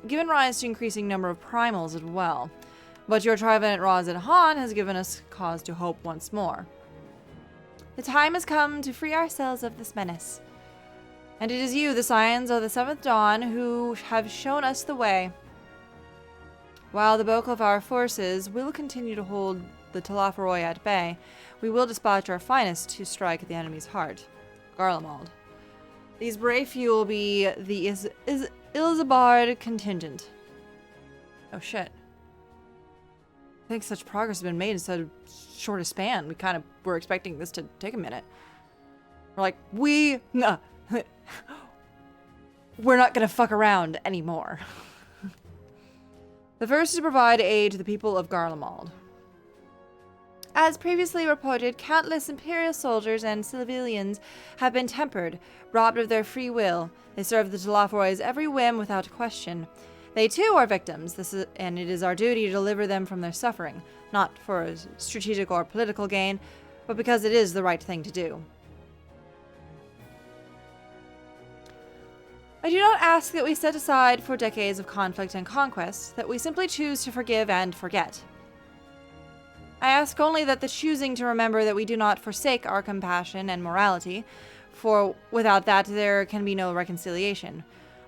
given rise to increasing number of primals as well. But your Trivenant Razad Han has given us cause to hope once more. The time has come to free ourselves of this menace. And it is you, the Scions of the Seventh Dawn, who have shown us the way. While the bulk of our forces will continue to hold the Talafaroi at bay, we will dispatch our finest to strike at the enemy's heart, Garlemald. These brave few will be the Ilzabard contingent. Oh shit. I think such progress has been made in such a short a span. We kind of were expecting this to take a minute. We're like, we're not gonna fuck around anymore. The first is to provide aid to the people of Garlemald. As previously reported, countless Imperial soldiers and civilians have been tempered, robbed of their free will. They serve the Talafaroi's every whim without question. They too are victims, and it is our duty to deliver them from their suffering, not for strategic or political gain, but because it is the right thing to do. I do not ask that we set aside for decades of conflict and conquest, that we simply choose to forgive and forget. I ask only that the choosing to remember that we do not forsake our compassion and morality, for without that there can be no reconciliation,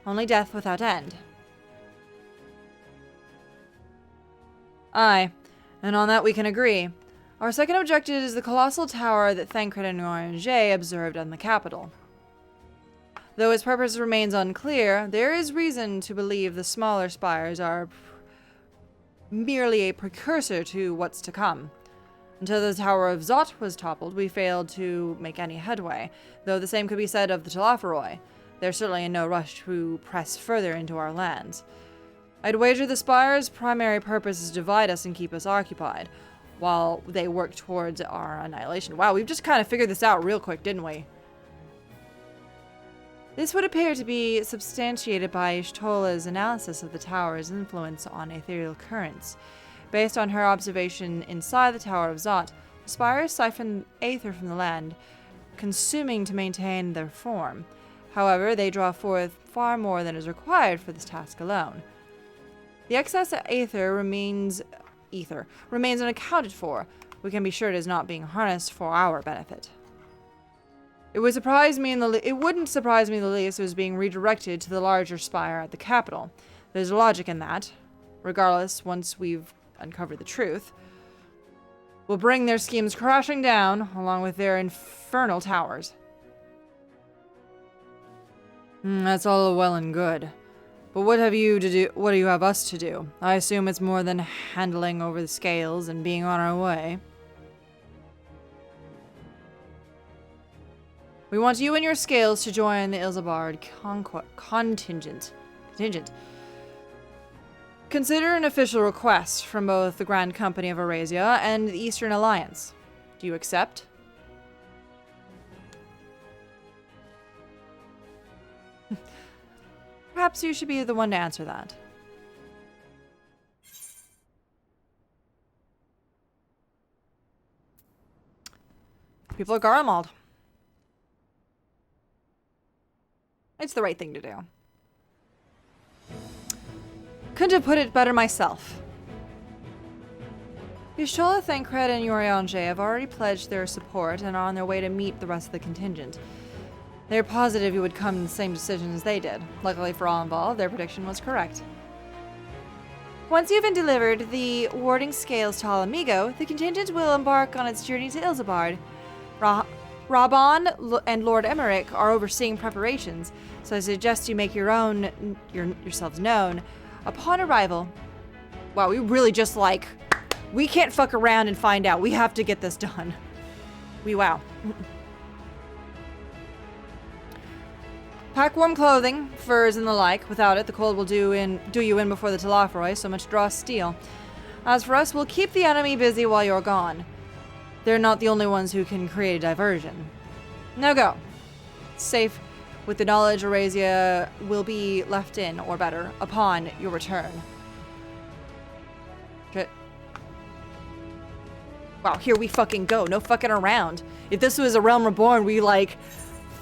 only death without end. Aye, and on that we can agree. Our second objective is the colossal tower that Thancred and Oranger observed on the capital. Though its purpose remains unclear, there is reason to believe the smaller spires are merely a precursor to what's to come. Until the Tower of Zot was toppled, we failed to make any headway, though the same could be said of the Talafaroi. They're certainly in no rush to press further into our lands. I'd wager the Spire's primary purpose is to divide us and keep us occupied, while they work towards our annihilation. Wow, we've just kind of figured this out real quick, didn't we? This would appear to be substantiated by Ishtola's analysis of the tower's influence on ethereal currents. Based on her observation inside the Tower of Zot, the spires siphon aether from the land, consuming to maintain their form. However, they draw forth far more than is required for this task alone. The excess aether remains unaccounted for. We can be sure it is not being harnessed for our benefit. It wouldn't surprise me in the least if it was being redirected to the larger spire at the capital. There's logic in that. Regardless, once we've uncovered the truth, we'll bring their schemes crashing down, along with their infernal towers. That's all well and good. But what do you have us to do? I assume it's more than handling over the scales and being on our way. We want you and your scales to join the Ilzabard contingent. Consider an official request from both the Grand Company of Eurasia and the Eastern Alliance. Do you accept? Perhaps you should be the one to answer that. People are Garlemald. It's the right thing to do. Couldn't have put it better myself. Yashola, Thancred, and Yoriange have already pledged their support and are on their way to meet the rest of the contingent. They're positive you would come to the same decision as they did. Luckily for all involved, their prediction was correct. Once you've been delivered the warding scales to Alamigo, the contingent will embark on its journey to Ilzabard. Raban and Lord Emmerich are overseeing preparations, so I suggest you make yourselves known upon arrival. Wow, we really just we can't fuck around and find out. We have to get this done. Wow. Pack warm clothing, furs and the like. Without it, the cold will do you in before the Telophoroi, so much draw steel. As for us, we'll keep the enemy busy while you're gone. They're not the only ones who can create a diversion. Now go. Safe with the knowledge Eurasia will be left in, or better, upon your return. Okay. Wow, here we fucking go. No fucking around. If this was a Realm Reborn,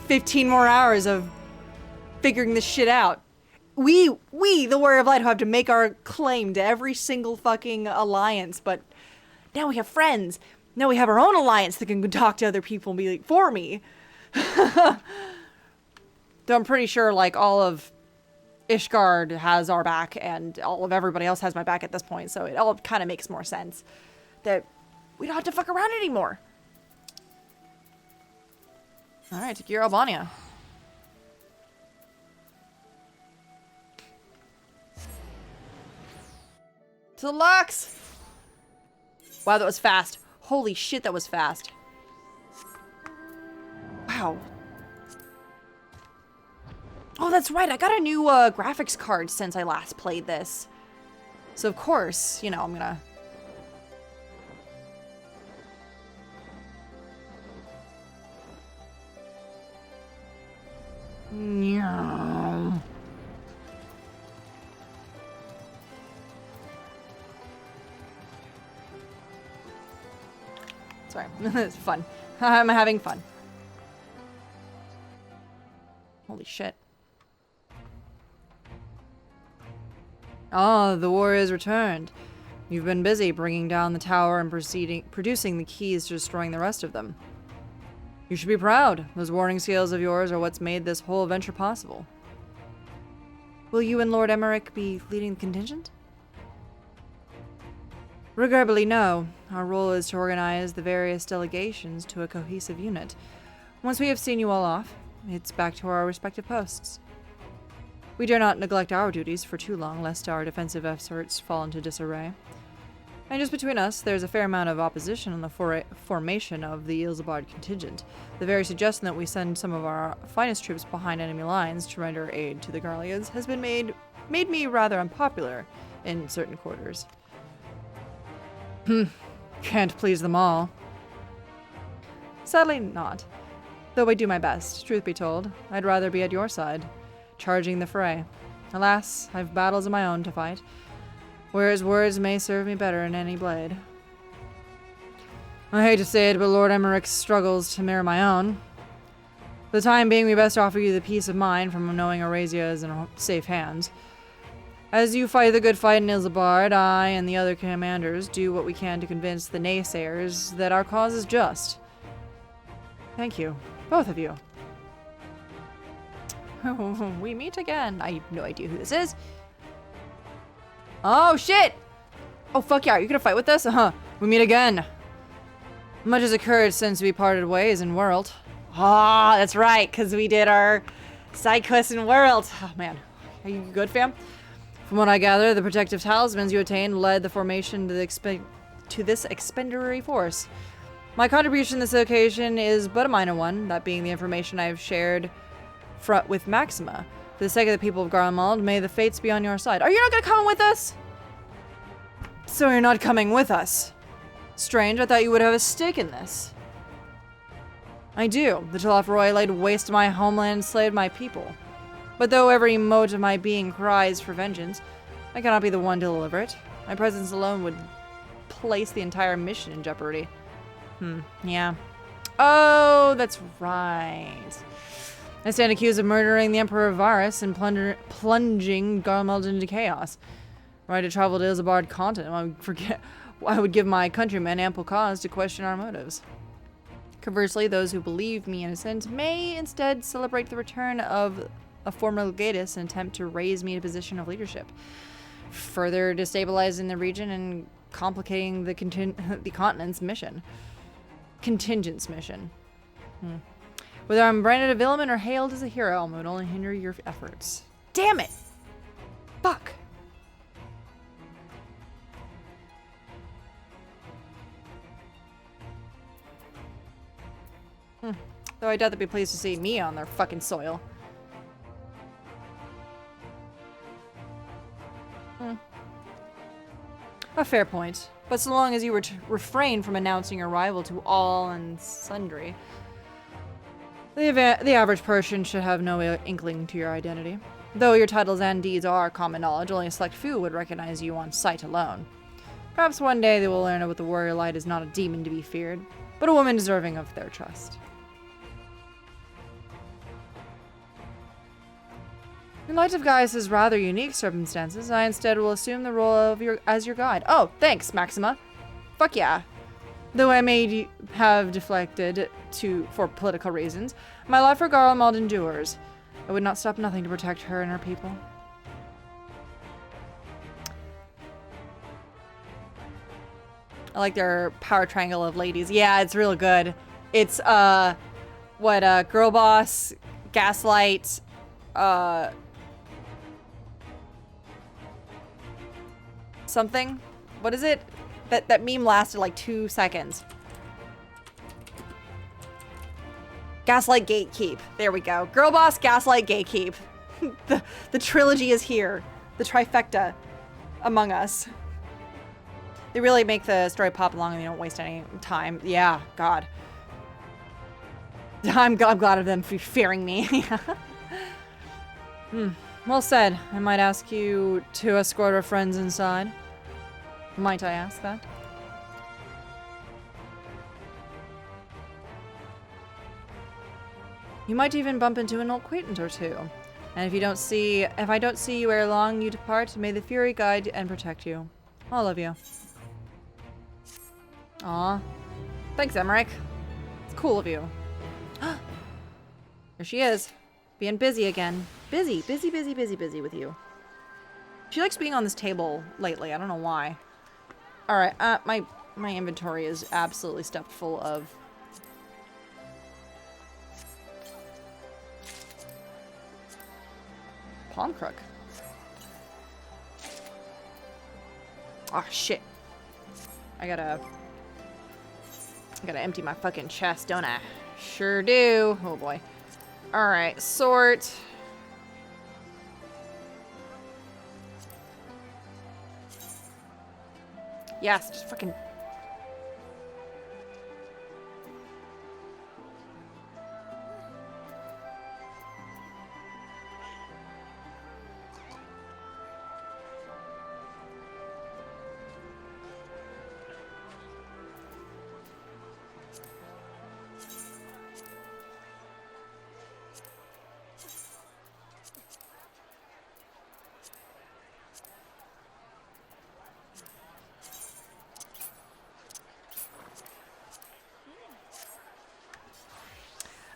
15 more hours of figuring this shit out. We, the Warrior of Light, who have to make our claim to every single fucking alliance, but now we have friends. Now we have our own alliance that can talk to other people and be like, for me. Though I'm pretty sure, all of Ishgard has our back and all of everybody else has my back at this point, so it all kind of makes more sense that we don't have to fuck around anymore. Alright, Takir Albania. To the locks! Wow, that was fast. Holy shit, that was fast. Wow. Oh, that's right. I got a new graphics card since I last played this. So, of course, I'm gonna... Sorry, it's fun. I'm having fun. Holy shit. Ah, the warriors returned. You've been busy bringing down the tower and producing the keys to destroying the rest of them. You should be proud. Those warning scales of yours are what's made this whole adventure possible. Will you and Lord Emmerich be leading the contingent? Regrettably, no. Our role is to organize the various delegations to a cohesive unit. Once we have seen you all off, it's back to our respective posts. We dare not neglect our duties for too long, lest our defensive efforts fall into disarray. And just between us, there's a fair amount of opposition on the formation of the Ilzabard contingent. The very suggestion that we send some of our finest troops behind enemy lines to render aid to the Garleans has been made me rather unpopular in certain quarters. Can't please them all. Sadly not. Though I do my best, truth be told, I'd rather be at your side, charging the fray. Alas, I've battles of my own to fight, whereas words may serve me better in any blade. I hate to say it, but Lord Emmerich struggles to mirror my own. For the time being, we best offer you the peace of mind from knowing Eurasia is in safe hands. As you fight the good fight in Ilzabard, I and the other commanders do what we can to convince the naysayers that our cause is just. Thank you, both of you. We meet again. I have no idea who this is. Oh, shit! Oh, fuck yeah, are you gonna fight with us? We meet again. Much has occurred since we parted ways in World. Ah, that's right, because we did our side quest in World. Oh, man. Are you good, fam? From what I gather, the protective talismans you attained led the formation to this expenditory force. My contribution on this occasion is but a minor one, that being the information I have shared with Maxima. For the sake of the people of Garlemald, may the fates be on your side. Are you not going to come with us? So you're not coming with us. Strange, I thought you would have a stake in this. I do. The Telefroi laid waste to my homeland and enslaved my people. But though every mote of my being cries for vengeance, I cannot be the one to deliver it. My presence alone would place the entire mission in jeopardy. Yeah. Oh, that's right. I stand accused of murdering the Emperor Varus and plunging Garmald into chaos. Were I to travel to Isambard continent, I would give my countrymen ample cause to question our motives. Conversely, those who believe me innocent may instead celebrate the return of a former legatus and attempt to raise me to a position of leadership, further destabilizing the region and complicating the continent's mission. Contingent's mission. Whether I'm branded a villain or hailed as a hero, it would only hinder your efforts. Damn it! Fuck! Though I doubt they'd be pleased to see me on their fucking soil. A fair point. But so long as you were to refrain from announcing your arrival to all and sundry, the average person should have no inkling to your identity. Though your titles and deeds are common knowledge, only a select few would recognize you on sight alone. Perhaps one day they will learn that the warrior light is not a demon to be feared, but a woman deserving of their trust. In light of Gaius' rather unique circumstances, I instead will assume the role of as your guide. Oh, thanks, Maxima. Fuck yeah. Though I may have deflected for political reasons, my love for Garlemald endures. I would not stop nothing to protect her and her people. I like their power triangle of ladies. Yeah, it's real good. It's, Girl Boss, Gaslight, something. What is it? That meme lasted like 2 seconds. Gaslight Gatekeep. There we go. Girl Boss, Gaslight Gatekeep. the trilogy is here. The trifecta among us. They really make the story pop along and they don't waste any time. Yeah, God. I'm glad of them fearing me. Well said. I might ask you to escort our friends inside. Might I ask that? You might even bump into an old acquaintance or two. And if I don't see you ere long, you depart. May the Fury guide and protect you. All of you. Aw. Thanks, Emmerich. It's cool of you. Here she is. Being busy again. Busy with you. She likes being on this table lately. I don't know why. Alright, my inventory is absolutely stuffed full of palm crook. Oh shit. I gotta empty my fucking chest, don't I? Sure do. Oh boy. Alright, sort. Yes, just fucking...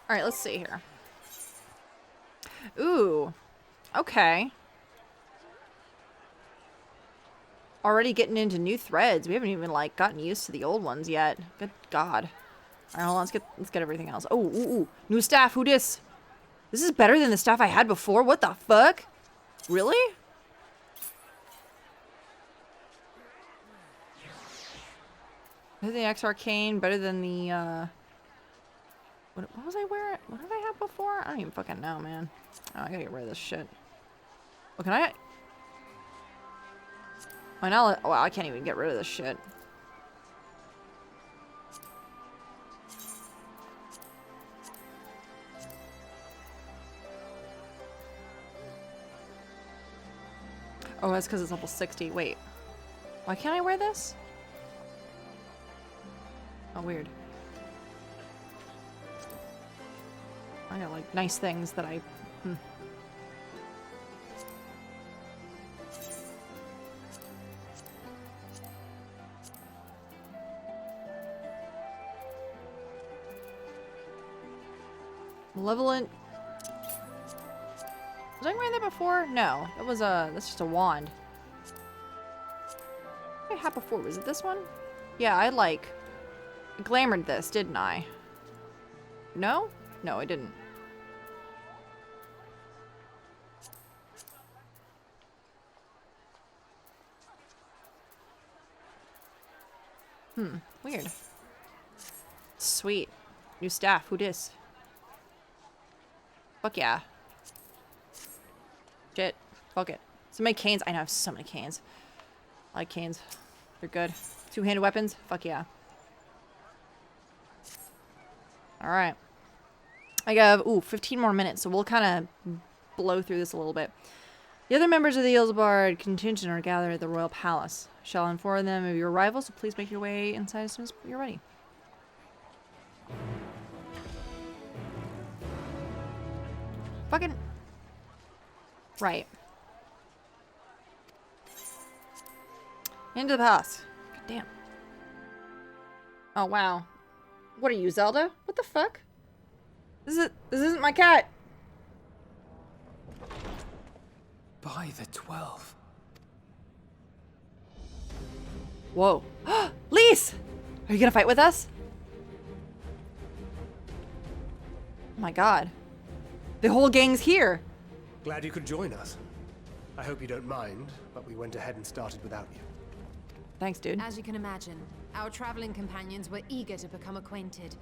Alright, let's see here. Ooh. Okay. Already getting into new threads. We haven't even, like, gotten used to the old ones yet. Good God. Alright, hold on. Let's get everything else. Oh, ooh. New staff. Who dis? This is better than the stuff I had before? What the fuck? Really? Better than the X Arcane. Better than the, What was I wearing? What did I have before? I don't even fucking know, man. Oh, I gotta get rid of this shit. Well, can I? Oh, now, wow, I can't even get rid of this shit. Oh, that's because it's level 60. Wait. Why can't I wear this? Oh, weird. I got, like, nice things that I... Malevolent. Was I wearing that before? No, that was that's just a wand. What did I have before? Was it this one? Yeah, I like glamoured this, didn't I? No? No, I didn't. Weird. Sweet. New staff, who dis? Fuck yeah. Shit. Fuck it. So many canes. I know I have so many canes. I like canes. They're good. Two-handed weapons. Fuck yeah. Alright. I have, 15 more minutes, so we'll kind of blow through this a little bit. The other members of the Ilsabard contingent are gathered at the Royal Palace. Shall inform them of your arrival, so please make your way inside as soon as you're ready. Fucking... Right. Into the palace. God damn. Oh, wow. What are you, Zelda? What the fuck? This isn't my cat. By the 12. Whoa. Lise! Are you gonna fight with us? Oh my god. The whole gang's here. Glad you could join us. I hope you don't mind, but we went ahead and started without you. Thanks, dude. As you can imagine, our traveling companions were eager to become acquainted.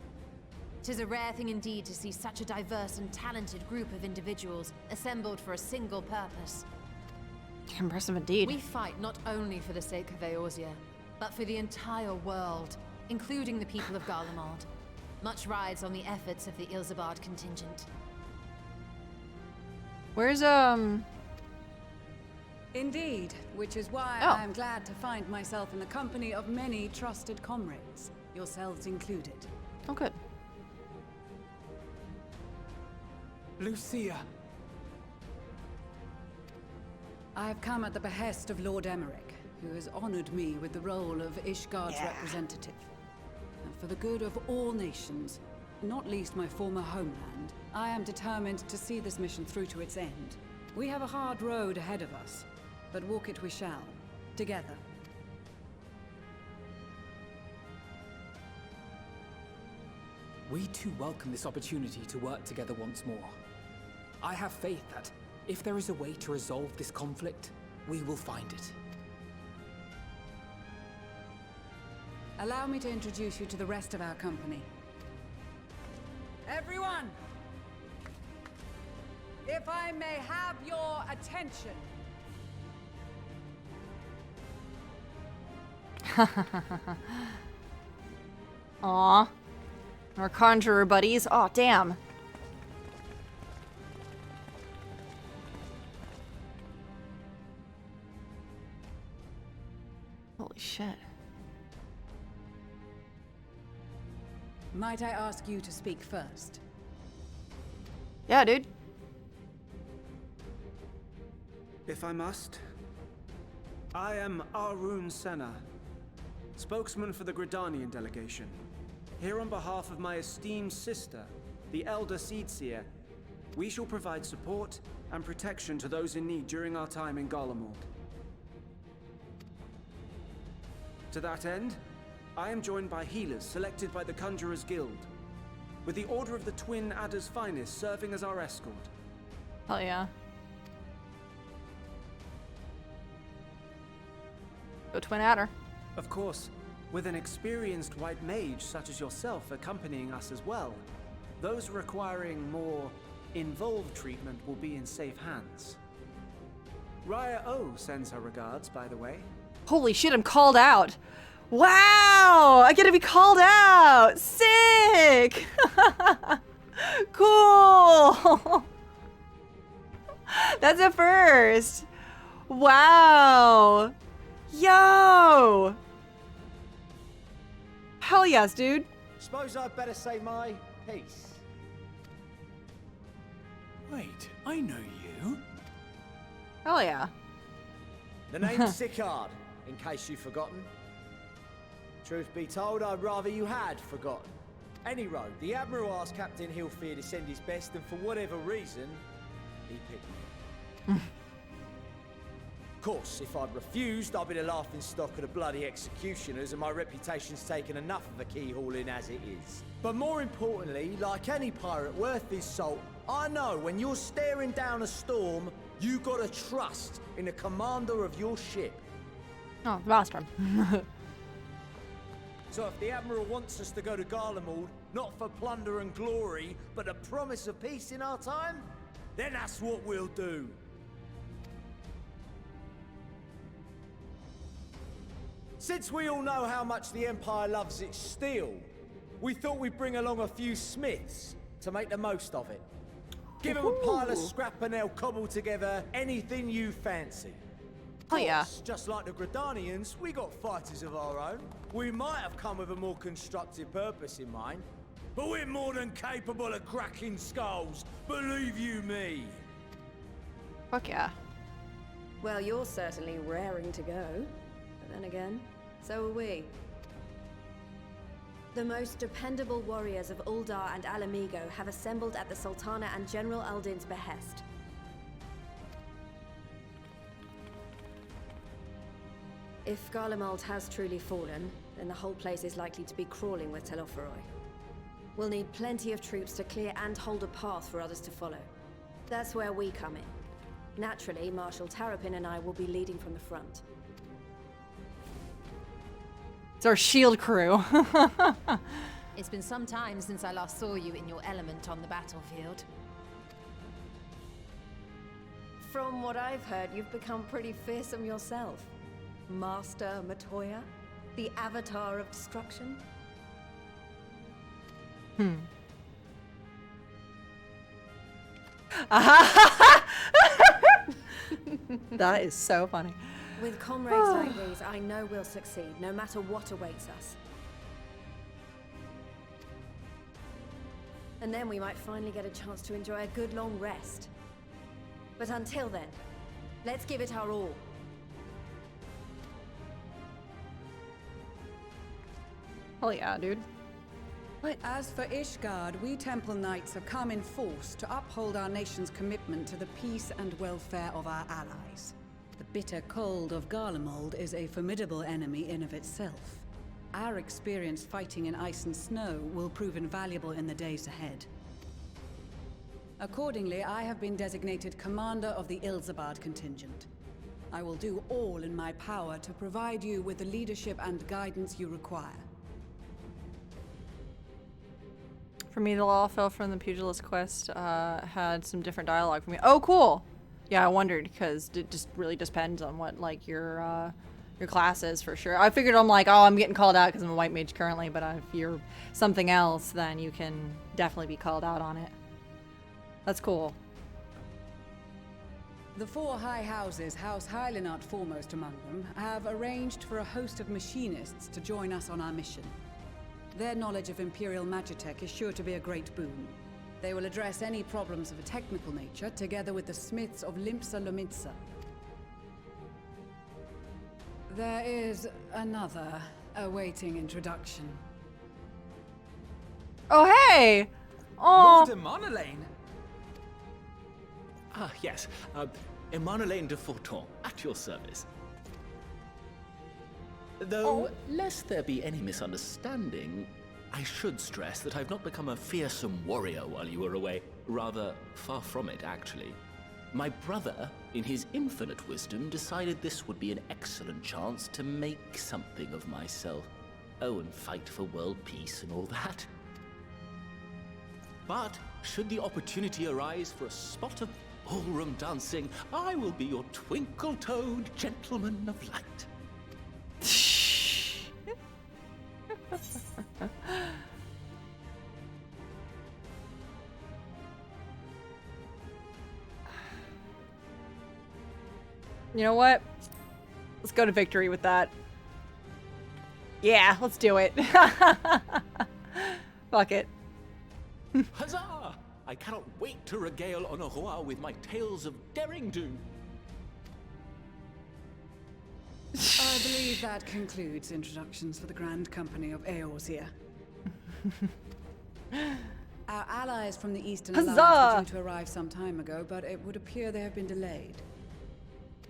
'Tis a rare thing indeed to see such a diverse and talented group of individuals assembled for a single purpose. Impressive indeed. We fight not only for the sake of Eorzea, but for the entire world, including the people of Garlemald. Much rides on the efforts of the Ilsabard contingent. Where's, Indeed, which is why Oh. I am glad to find myself in the company of many trusted comrades, yourselves included. Oh, good. Lucia. I have come at the behest of Lord Emmerich, who has honored me with the role of Ishgard's representative. And for the good of all nations, not least my former homeland, I am determined to see this mission through to its end. We have a hard road ahead of us, but walk it we shall, together. We too welcome this opportunity to work together once more. I have faith that if there is a way to resolve this conflict, we will find it. Allow me to introduce you to the rest of our company. Everyone! If I may have your attention. Aw. Our conjurer buddies. Aw, damn. Holy shit. Might I ask you to speak first? Yeah, dude. If I must. I am Arun Senna, spokesman for the Gridanian delegation. Here on behalf of my esteemed sister, the Elder Seedseer, we shall provide support and protection to those in need during our time in Garlemald. To that end, I am joined by healers selected by the Conjurers Guild, with the Order of the Twin Adder's Finest serving as our escort. Hell yeah. Go Twin Adder. Of course, with an experienced white mage such as yourself accompanying us as well, those requiring more involved treatment will be in safe hands. Raya O sends her regards, by the way. Holy shit, I'm called out. Wow, I get to be called out. Sick. Cool. That's a first. Wow. Yo. Hell yes, dude. Suppose I'd better say my piece. Wait, I know you. Hell yeah. The name's Sicard, in case you've forgotten. Truth be told, I'd rather you had forgotten. Any road, the Admiral asked Captain Hillfear to send his best, and for whatever reason, he picked me. Of course, if I'd refused, I'd be the laughing stock of the bloody executioners, and my reputation's taken enough of a keyhauling as it is. But more importantly, like any pirate worth his salt, I know when you're staring down a storm, you gotta trust in the commander of your ship. Oh, the master. So if the Admiral wants us to go to Garlemald, not for plunder and glory, but the promise of peace in our time, then that's what we'll do. Since we all know how much the Empire loves its steel, we thought we'd bring along a few smiths to make the most of it. Give them a pile of scrap and they'll cobble together anything you fancy. Oh yeah. Just like the Gridanians, we got fighters of our own. We might have come with a more constructive purpose in mind, but we're more than capable of cracking skulls, believe you me. Fuck yeah. Well, you're certainly raring to go. But then again, so are we. The most dependable warriors of Uldar and Alamigo have assembled at the Sultana and General Aldin's behest. If Garlemald has truly fallen, then the whole place is likely to be crawling with Telophoroi. We'll need plenty of troops to clear and hold a path for others to follow. That's where we come in. Naturally, Marshal Terrapin and I will be leading from the front. It's our shield crew. It's been some time since I last saw you in your element on the battlefield. From what I've heard, you've become pretty fearsome yourself. Master Matoya, the avatar of destruction. That is so funny. With comrades like these, I know we'll succeed, no matter what awaits us. And then we might finally get a chance to enjoy a good long rest. But until then, let's give it our all. Hell yeah, dude. But as for Ishgard, we Temple Knights have come in force to uphold our nation's commitment to the peace and welfare of our allies. The bitter cold of Garlemald is a formidable enemy in of itself. Our experience fighting in ice and snow will prove invaluable in the days ahead. Accordingly, I have been designated commander of the Ilzabard contingent. I will do all in my power to provide you with the leadership and guidance you require. For me, the law fell from the pugilist quest had some different dialogue for me. Oh, cool. Yeah, I wondered because it just really depends on what like your class is for sure. I figured I'm like, oh, I'm getting called out because I'm a white mage currently, but if you're something else, then you can definitely be called out on it. That's cool. The four high houses, House Hylinart foremost among them, have arranged for a host of machinists to join us on our mission. Their knowledge of Imperial Magitech is sure to be a great boon. They will address any problems of a technical nature, together with the smiths of Limpsa Lomitsa. There is another awaiting introduction. Oh, hey! Oh. Lord Emanolaine! Ah, yes. Emanolaine de Forton, at your service. Though, lest there be any misunderstanding, I should stress that I've not become a fearsome warrior while you were away. Rather, far from it, actually. My brother, in his infinite wisdom, decided this would be an excellent chance to make something of myself. Oh, and fight for world peace and all that. But, should the opportunity arise for a spot of ballroom dancing, I will be your twinkle-toed gentleman of light. You know what? Let's go to victory with that. Yeah, let's do it. Fuck it. Huzzah! I cannot wait to regale Honorua with my tales of daring do. I believe that concludes introductions for the Grand Company of Eorzea. Our allies from the Eastern Huzzah! Alliance were due to arrive some time ago, but it would appear they have been delayed.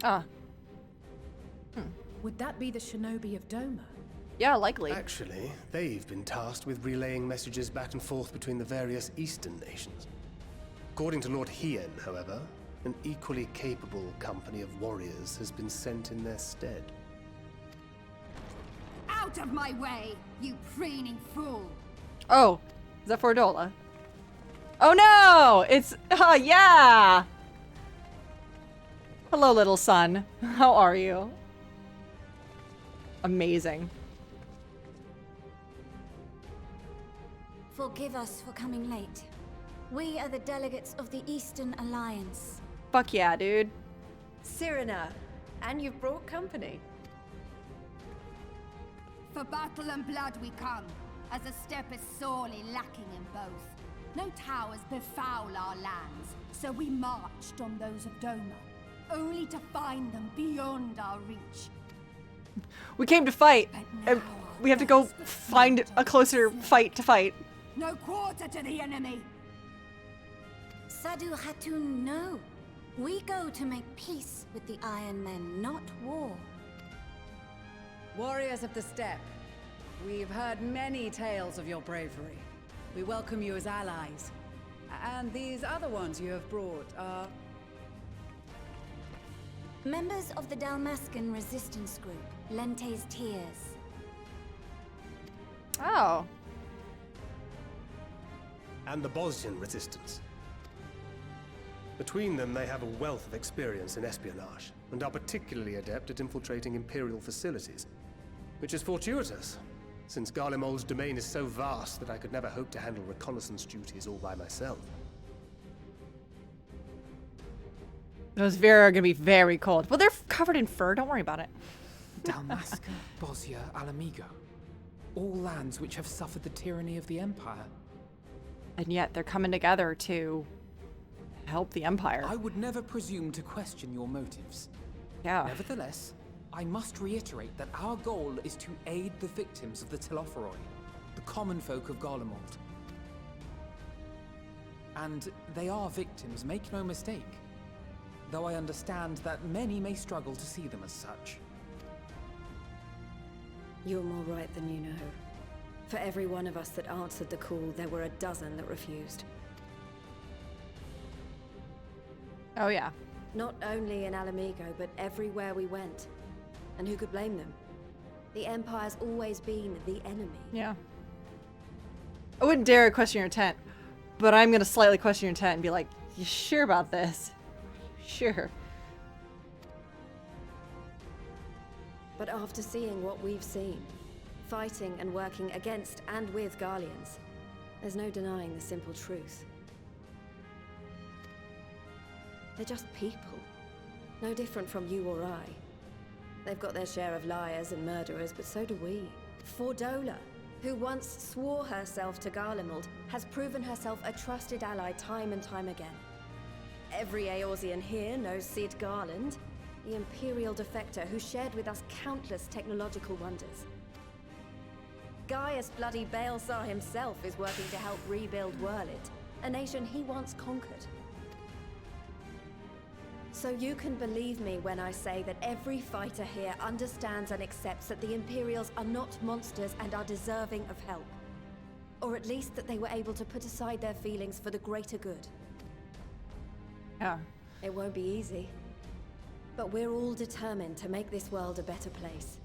Ah. Would that be the shinobi of Doma? Yeah, likely. Actually, they've been tasked with relaying messages back and forth between the various Eastern nations. According to Lord Hien, however, an equally capable company of warriors has been sent in their stead. Out of my way, you preening fool! Oh, is that Fordola? Oh no! It's, yeah! Hello, little son. How are you? Amazing. Forgive us for coming late. We are the delegates of the Eastern Alliance. Fuck yeah, dude. Cyrena, and you've brought company. For battle and blood we come, as a step is sorely lacking in both. No towers befoul our lands, so we marched on those of Doma, only to find them beyond our reach. We came to fight, and we have to go find a closer fight to fight. No quarter to the enemy! Sadu Hatun, no. We go to make peace with the Iron Men, not war. Warriors of the Steppe, we've heard many tales of your bravery. We welcome you as allies. And these other ones you have brought are... Members of the Dalmascan resistance group, Lente's Tears. Oh. And the Bosnian resistance. Between them, they have a wealth of experience in espionage, and are particularly adept at infiltrating Imperial facilities. Which is fortuitous, since Garlemald's domain is so vast that I could never hope to handle reconnaissance duties all by myself. Those Vera are gonna be very cold. Well, they're covered in fur. Don't worry about it. Dalmasca, Bosnia, Alamigo. All lands which have suffered the tyranny of the Empire. And yet they're coming together to help the Empire. I would never presume to question your motives. Yeah. Nevertheless, I must reiterate that our goal is to aid the victims of the Telophoroi, the common folk of Garlemald. And they are victims, make no mistake. Though I understand that many may struggle to see them as such. You're more right than you know. For every one of us that answered the call, there were a dozen that refused. Oh, yeah. Not only in Alamigo, but everywhere we went. And who could blame them? The Empire's always been the enemy. Yeah. I wouldn't dare question your intent, but I'm gonna slightly question your intent and be like, you sure about this? Sure. But after seeing what we've seen, fighting and working against and with Garleans, there's no denying the simple truth. They're just people. No different from you or I. They've got their share of liars and murderers, but so do we. Fordola, who once swore herself to Garlemald, has proven herself a trusted ally time and time again. Every Eorzean here knows Cid Garland, the Imperial defector who shared with us countless technological wonders. Gaius bloody Baelsar himself is working to help rebuild Wurlit, a nation he once conquered. So you can believe me when I say that every fighter here understands and accepts that the Imperials are not monsters and are deserving of help. Or at least that they were able to put aside their feelings for the greater good. Yeah. It won't be easy. But we're all determined to make this world a better place.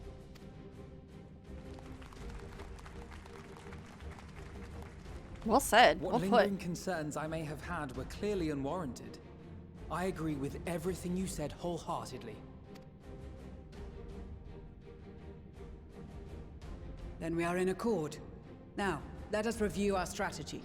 Well said. What Well lingering put. concerns I may have had were clearly unwarranted. I agree with everything you said wholeheartedly. Then we are in accord. Now, let us review our strategy.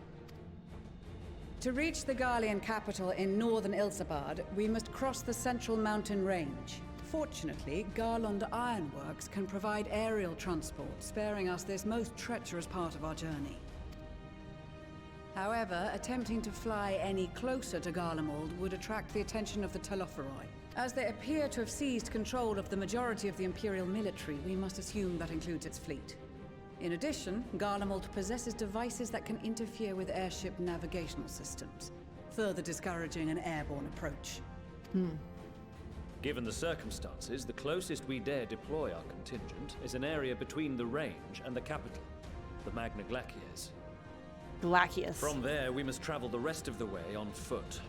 To reach the Garlean capital in northern Ilsabard, we must cross the central mountain range, Fortunately, Garland Ironworks can provide aerial transport, sparing us this most treacherous part of our journey. However, attempting to fly any closer to Garlemald would attract the attention of the Telophoroi. As they appear to have seized control of the majority of the Imperial military, we must assume that includes its fleet. In addition, Garlemald possesses devices that can interfere with airship navigational systems, further discouraging an airborne approach. Given the circumstances, the closest we dare deploy our contingent is an area between the range and the capital, the Magna Glaciers. Glacius. From there, we must travel the rest of the way on foot.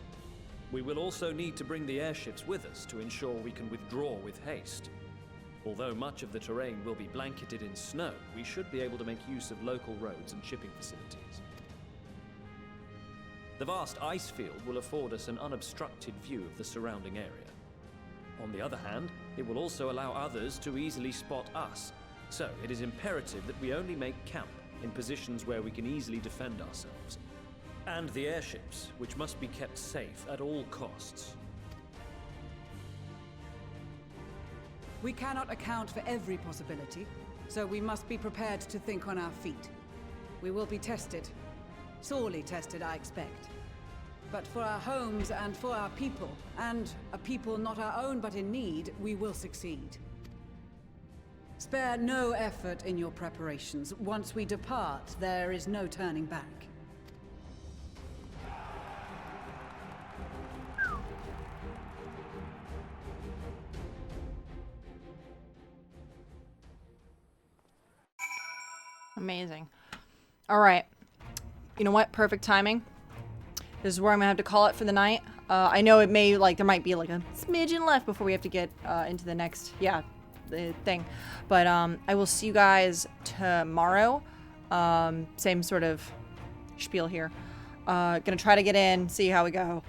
We will also need to bring the airships with us to ensure we can withdraw with haste. Although much of the terrain will be blanketed in snow, we should be able to make use of local roads and shipping facilities. The vast ice field will afford us an unobstructed view of the surrounding area. On the other hand, it will also allow others to easily spot us, so it is imperative that we only make camp in positions where we can easily defend ourselves. And the airships, which must be kept safe at all costs. We cannot account for every possibility, so we must be prepared to think on our feet. We will be tested. Sorely tested, I expect. But for our homes and for our people, and a people not our own but in need, we will succeed. Spare no effort in your preparations. Once we depart, there is no turning back. Amazing. All right. You know what? Perfect timing. This is where I'm gonna have to call it for the night. I know it may, like, there might be like a smidgen left before we have to get into the next, the thing. But I will see you guys tomorrow. Same sort of spiel here. Gonna try to get in, see how we go.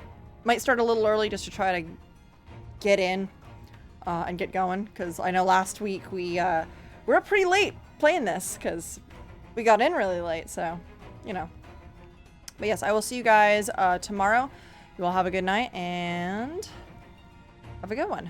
Might start a little early just to try to get in and get going. Because I know last week we were up pretty late playing this because we got in really late. So, you know. But yes, I will see you guys tomorrow. You all have a good night and have a good one.